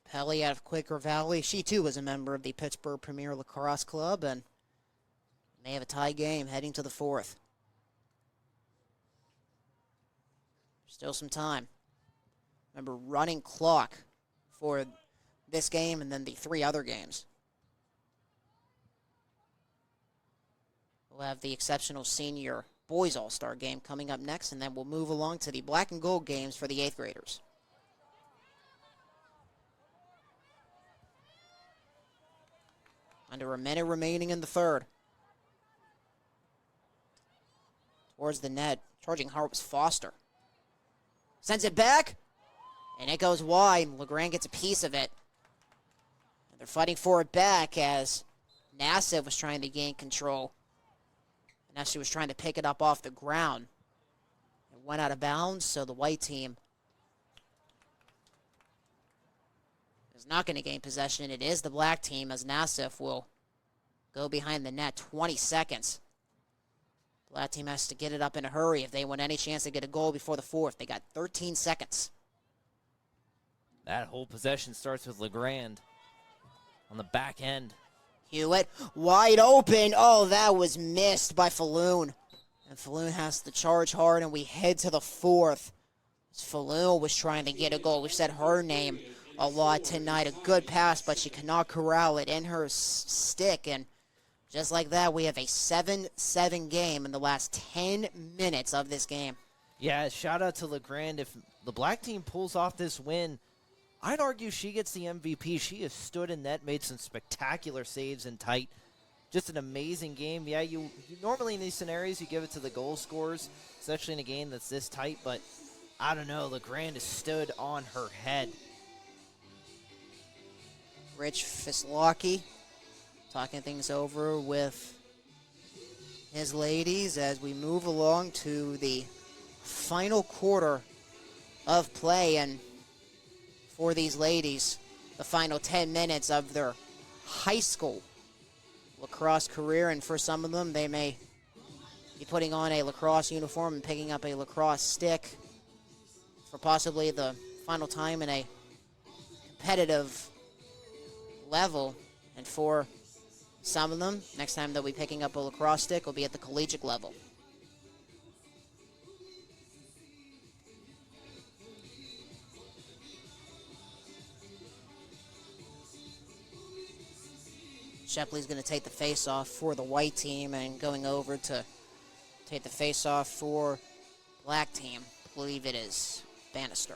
Pelly out of Quaker Valley. She, too, was a member of the Pittsburgh Premier Lacrosse Club, and they have a tie game heading to the 4th. Still some time. Remember, running clock for this game and then the 3 other games. We'll have the exceptional senior boys all-star game coming up next, and then we'll move along to the black and gold games for the 8th graders. Under a minute remaining in the third. Towards the net. Charging hard was Foster. Sends it back. And it goes wide. LeGrand gets a piece of it. And they're fighting for it back as Nassif was trying to gain control. And as she was trying to pick it up off the ground. It went out of bounds, so the white team is not going to gain possession. It is the black team as Nassif will go behind the net. 20 seconds. Black team has to get it up in a hurry if they want any chance to get a goal before the fourth. They got 13 seconds. That whole possession starts with LeGrand on the back end. Hewitt, wide open. Oh, that was missed by Falloon. And Falloon has to charge hard, and we head to the fourth. Falloon was trying to get a goal. We've said her name a lot tonight. A good pass, but she cannot corral it in her stick. And just like that, we have a 7-7 game in the last 10 minutes of this game. Yeah, shout out to LeGrand. If the black team pulls off this win, I'd argue she gets the MVP. She has stood in net, made some spectacular saves in tight. Just an amazing game. Yeah, you normally in these scenarios, you give it to the goal scorers, especially in a game that's this tight. But I don't know, LeGrand has stood on her head. Rich Fislocki talking things over with his ladies as we move along to the final quarter of play. And for these ladies, the final 10 minutes of their high school lacrosse career. And for some of them, they may be putting on a lacrosse uniform and picking up a lacrosse stick for possibly the final time in a competitive level. And for some of them, next time they'll be picking up a lacrosse stick will be at the collegiate level. Shepley's going to take the face-off for the white team, and going over to take the face-off for black team, I believe it is Bannister.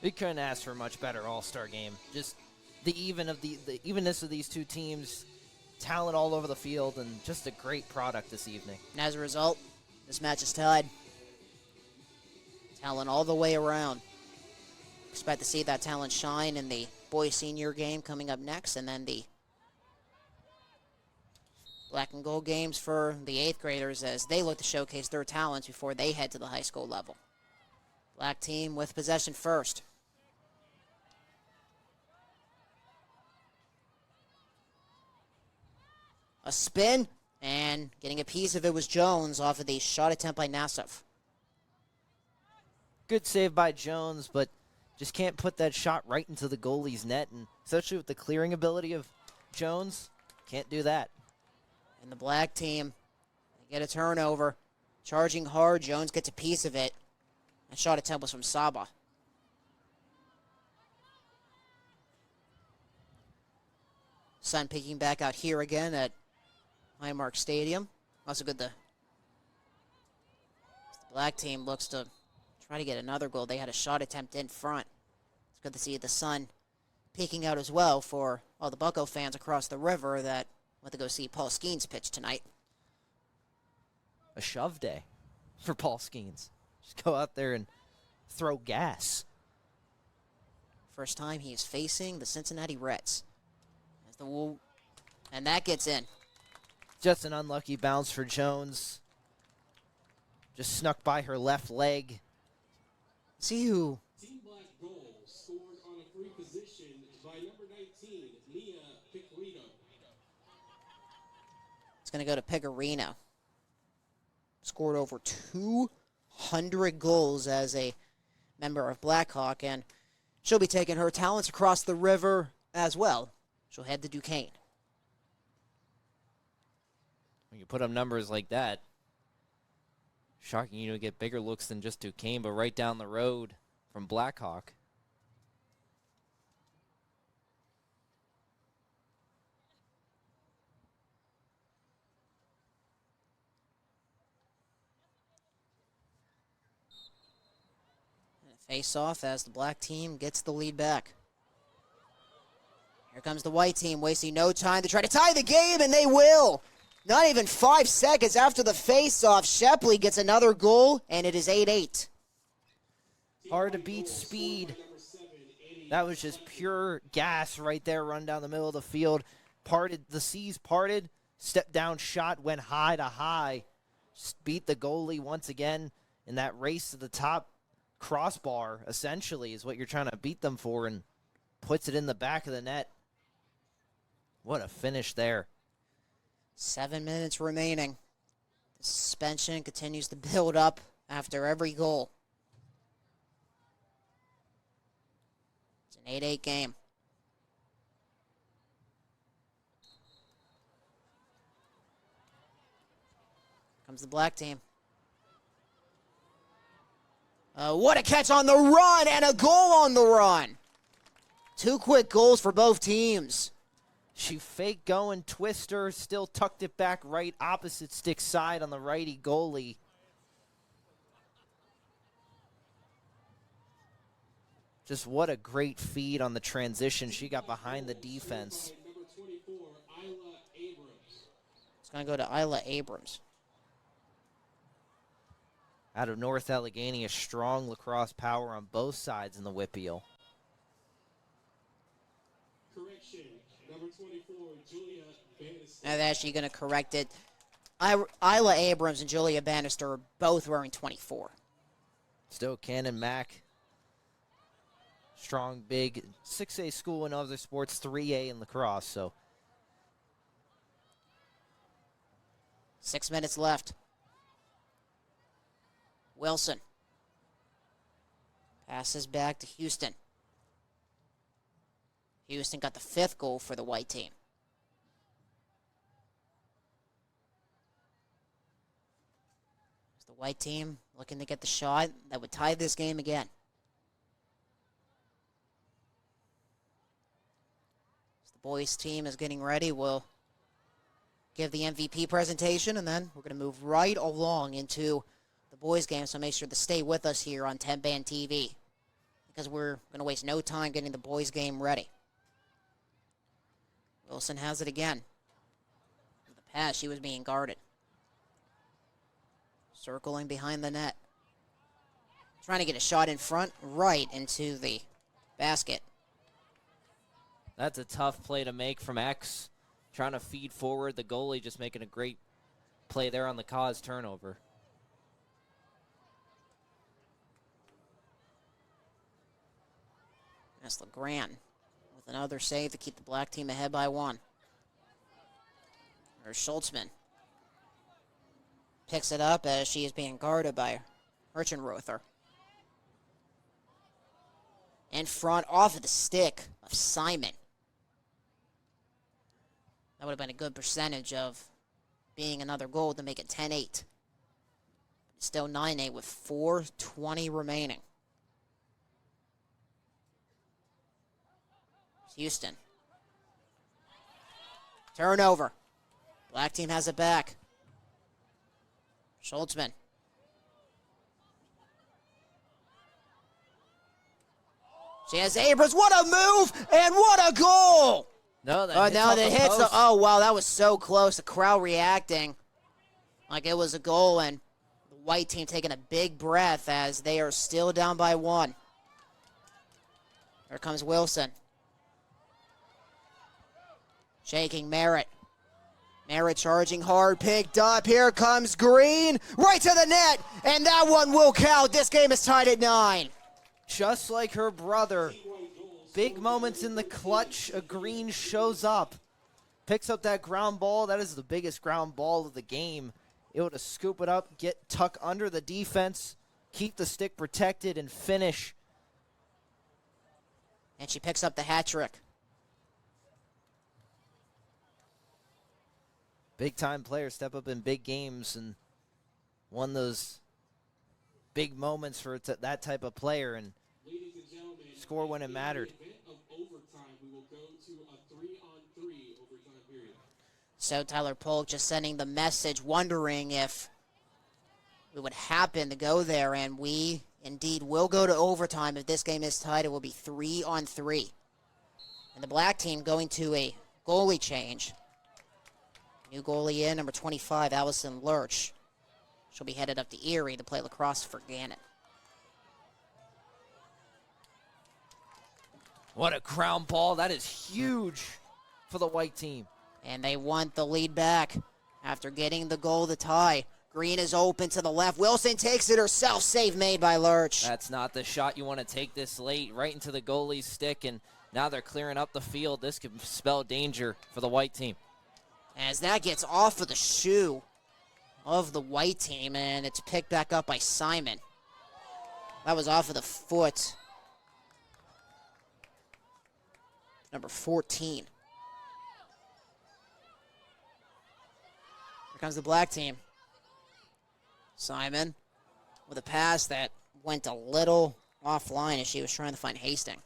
We couldn't ask for a much better all-star game. Just the evenness of these two teams, talent all over the field, and just a great product this evening. And as a result, this match is tied. Talent all the way around. Expect to see that talent shine in the boys senior game coming up next, and then the black and gold games for the 8th graders as they look to showcase their talents before they head to the high school level. Black team with possession first. A spin, and getting a piece of it was Jones off of the shot attempt by Nassif. Good save by Jones, but just can't put that shot right into the goalie's net, and especially with the clearing ability of Jones, can't do that. And the black team, they get a turnover. Charging hard, Jones gets a piece of it. That shot attempt was from Saba. Sun peeking back out here again at Highmark Stadium. Also good the black team looks to try to get another goal. They had a shot attempt in front. It's good to see the Sun peeking out as well for all the Bucko fans across the river that went to go see Paul Skeens pitch tonight. A shove day for Paul Skeens. Just go out there and throw gas. First time he is facing the Cincinnati Reds. And that gets in. Just an unlucky bounce for Jones. Just snuck by her left leg. See who Team Black goal scored on a free position by number 19, Mia Picarino. is going to go to Pecorino. Scored over 200 goals as a member of Blackhawk, and she'll be taking her talents across the river as well. She'll head to Duquesne. When you put up numbers like that, shocking you to get bigger looks than just Duquesne, but right down the road from Blackhawk. And a face-off as the black team gets the lead back. Here comes the white team, wasting no time to try to tie the game, and they will. Not even 5 seconds after the face-off, Shepley gets another goal, and it is 8-8. Hard to beat speed. That was just pure gas right there, run down the middle of the field. The seas parted, step down shot, went high to high. Beat the goalie once again in that race to the top crossbar, essentially, is what you're trying to beat them for, and puts it in the back of the net. What a finish there. 7 minutes remaining. The suspension continues to build up after every goal. It's an 8-8 game. Comes the black team. What a catch on the run and a goal on the run. 2 quick goals for both teams. She fake going, twister, still tucked it back right, opposite stick side on the righty goalie. Just what a great feed on the transition. She got behind the defense. It's going to go to Isla Abrams. Out of North Allegheny, a strong lacrosse power on both sides in the Whippeal. Correction, number 24, Julia Bannister. I'm actually going to correct it. Isla Abrams and Julia Bannister are both wearing 24. Still Cannon Mack. Strong, big 6A school in other sports, 3A in lacrosse. So 6 minutes left. Wilson passes back to Houston. Houston got the 5th goal for the white team. The white team looking to get the shot that would tie this game again. As the boys team is getting ready, we'll give the MVP presentation, and then we're going to move right along into the boys game, so make sure to stay with us here on TenbandTV, because we're going to waste no time getting the boys game ready. Wilson has it again. In the pass, she was being guarded. Circling behind the net. Trying to get a shot in front, right into the basket. That's a tough play to make from X. Trying to feed forward. The goalie just making a great play there on the cause turnover. That's LeGrand with another save to keep the black team ahead by 1. Or Schultzman picks it up as she is being guarded by Hirschenrother. In front, off of the stick of Simon. That would have been a good percentage of being another goal to make it 10-8. Still 9-8 with 4:20 remaining. Houston. Turnover. Black team has it back. Schultzman. She has Abrams. What a move and what a goal! No, that now that hits. Oh, wow, that was so close. The crowd reacting like it was a goal, and the white team taking a big breath as they are still down by 1. Here comes Wilson. Shaking Merritt. Merritt charging hard, picked up. Here comes Green. Right to the net, and that one will count. This game is tied at 9. Just like her brother, big moments in the clutch, a Green shows up. Picks up that ground ball. That is the biggest ground ball of the game. Able to scoop it up, tuck under the defense, keep the stick protected, and finish. And she picks up the hat trick. Big-time players step up in big games and won those big moments for that type of player and score when it mattered. So Tyler Polk just sending the message, wondering if it would happen to go there, and we indeed will go to overtime. If this game is tied, it will be 3-on-3. And the black team going to a goalie change. New goalie in, number 25, Allison Lurch. She'll be headed up to Erie to play lacrosse for Gannett. What a ground ball. That is huge for the white team. And they want the lead back after getting the goal to tie. Green is open to the left. Wilson takes it herself. Save made by Lurch. That's not the shot you want to take this late, right into the goalie's stick, and now they're clearing up the field. This could spell danger for the white team. As that gets off of the shoe of the white team, and it's picked back up by Simon. That was off of the foot. Number 14. Here comes the black team. Simon with a pass that went a little offline as she was trying to find Hastings.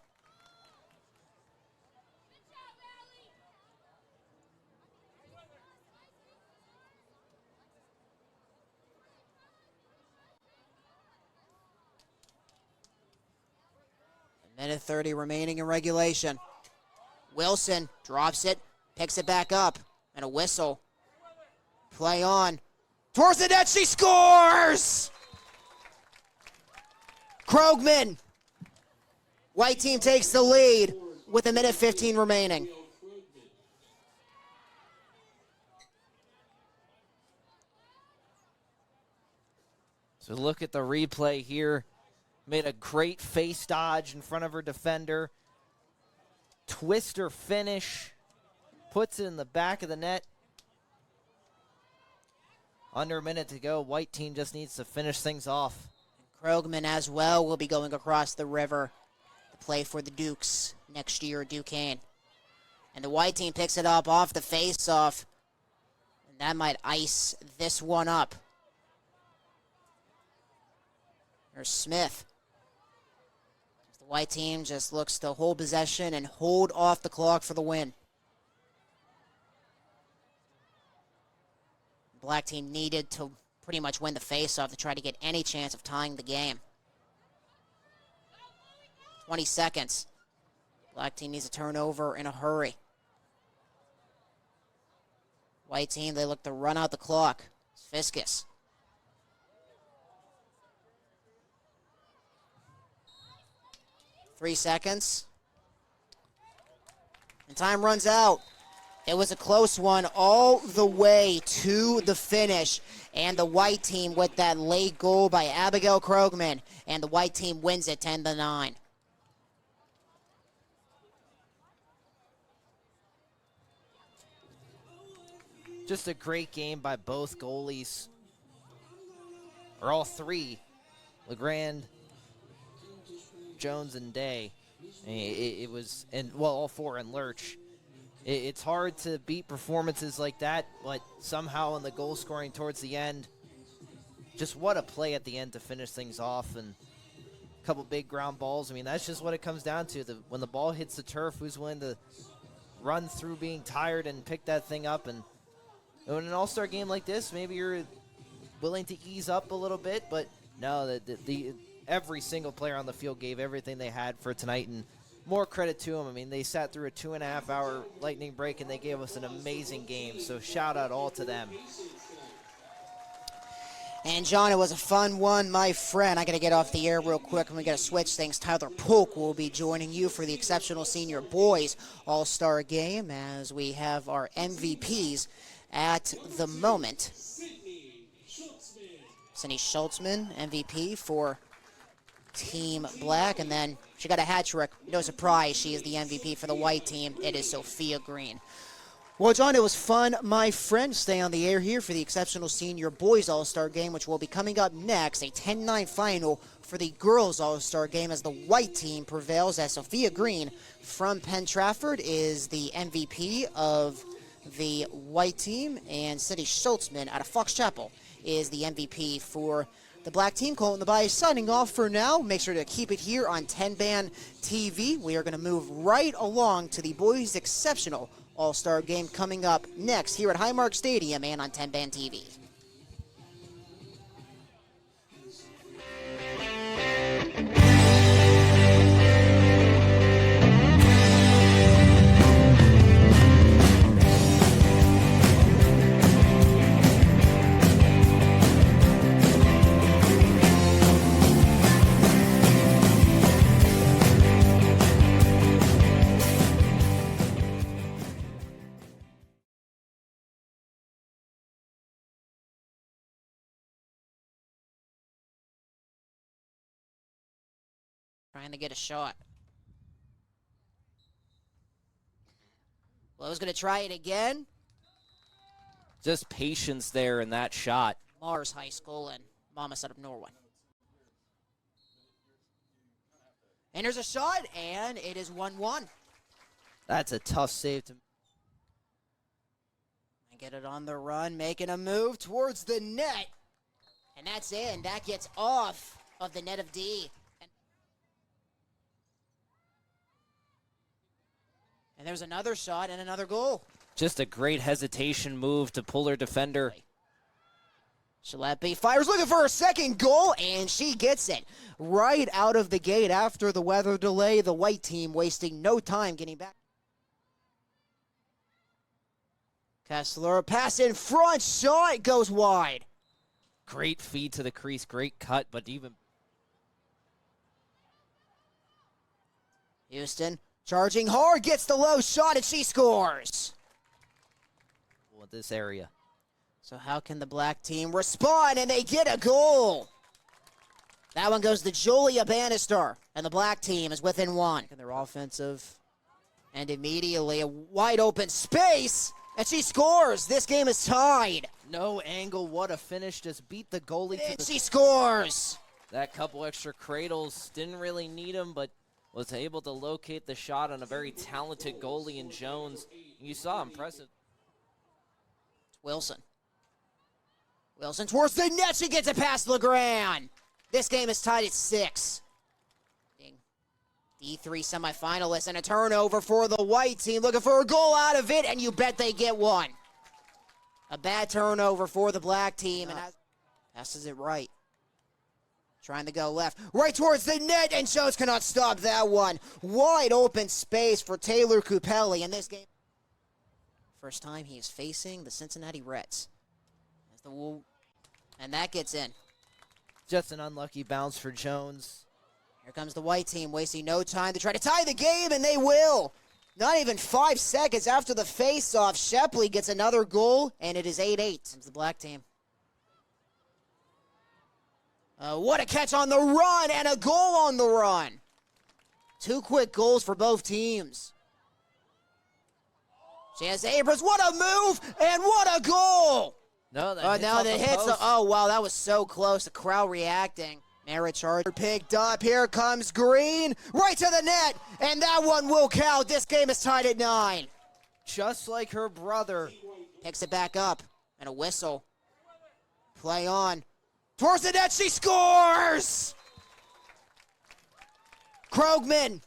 A minute 30 remaining in regulation. Wilson drops it, picks it back up, and a whistle. Play on. Towards the net, she scores! Krogman. White team takes the lead with a minute 15 remaining. So look at the replay here. Made a great face dodge in front of her defender. Twister finish. Puts it in the back of the net. Under a minute to go. White team just needs to finish things off. Krogman as well will be going across the river to play for the Dukes next year at Duquesne. And the white team picks it up off the face-off. And that might ice this one up. There's Smith. The white team just looks to hold possession and hold off the clock for the win. Black team needed to pretty much win the face-off to try to get any chance of tying the game. 20 seconds. Black team needs a turnover in a hurry. White team, they look to run out the clock. Fiskus. Three seconds. And time runs out. It was a close one all the way to the finish. And the white team with that late goal by Abigail Krogman. And the white team wins it 10-9. Just a great game by both goalies. Or all three. LeGrand, Jones, and Day. It was, and well, all four, and Lurch. It's hard to beat performances like that, but somehow in the goal scoring towards the end, just what a play at the end to finish things off, and a couple big ground balls. I mean, that's just what it comes down to. When the ball hits the turf, who's willing to run through being tired and pick that thing up? And in an all-star game like this, maybe you're willing to ease up a little bit, but no, every single player on the field gave everything they had for tonight, and more credit to them. I mean, they sat through a 2.5-hour lightning break, and they gave us an amazing game, so shout out all to them. And, John, it was a fun one, my friend. I got to get off the air real quick, and we got to switch things. Tyler Polk will be joining you for the Exceptional Senior Boys All-Star Game as we have our MVPs at the moment. Sydney Schultzman, MVP for Team Black, and then she got a hat trick. No surprise, she is the MVP for the white team. It is Sophia Green. Well, John, it was fun, my friend. Stay on the air here for the Exceptional Senior Boys All-Star Game, which will be coming up next. A 10-9 final for the Girls All-Star Game as the white team prevails, as Sophia Green from Penn Trafford is the MVP of the white team, and Sydney Schultzman out of Fox Chapel is the MVP for the black team. Colton DiBiase signing off for now. Make sure to keep it here on TenbandTV. We are going to move right along to the boys' exceptional All-Star Game coming up next here at Highmark Stadium and on TenbandTV. trying to get a shot. Lowe's going to try it again. Just patience there in that shot. Mars High School and Mamas out of Norway. And there's a shot, and it is 1-1. That's a tough save to. Get it on the run, making a move towards the net. And that's in. That gets off of the net of D. And there's another shot and another goal. Just a great hesitation move to pull her defender. Shalepi fires, looking for her second goal, and she gets it right out of the gate after the weather delay. The white team wasting no time getting back. Kessler, pass in front, shot goes wide. Great feed to the crease, great cut, but even. Houston charging hard, gets the low shot, and she scores. With this area. So how can the black team respond, and they get a goal? That one goes to Julia Bannister, and the black team is within one. And their offensive, and immediately a wide open space. And she scores. This game is tied. No angle. What a finish. Just beat the goalie. And she scores. That couple extra cradles, didn't really need them, but was able to locate the shot on a very talented goalie in Jones. You saw impressive. Wilson. Wilson towards the net. She gets it past LeGrand. This game is tied at 6. D3 semifinalists and a turnover for the white team. Looking for a goal out of it, and you bet they get one. A bad turnover for the black team. And passes it right. Trying to go left. Right towards the net, and Jones cannot stop that one. Wide open space for Taylor Cupelli in this game. First time he is facing the Cincinnati Reds. And that gets in. Just an unlucky bounce for Jones. Here comes the white team, wasting no time to try to tie the game, and they will. Not even 5 seconds after the face-off, Shepley gets another goal, and it is 8-8. It's the black team. What a catch on the run, and a goal on the run. 2 quick goals for both teams. Chance Abrams, what a move, and what a goal! No, that hits the, oh, wow, that was so close. The crowd reacting. Merritt Charger picked up. Here comes Green. Right to the net. And that one will count. This game is tied at 9. Just like her brother. Picks it back up. And a whistle. Play on. Towards the net. She scores! Krogman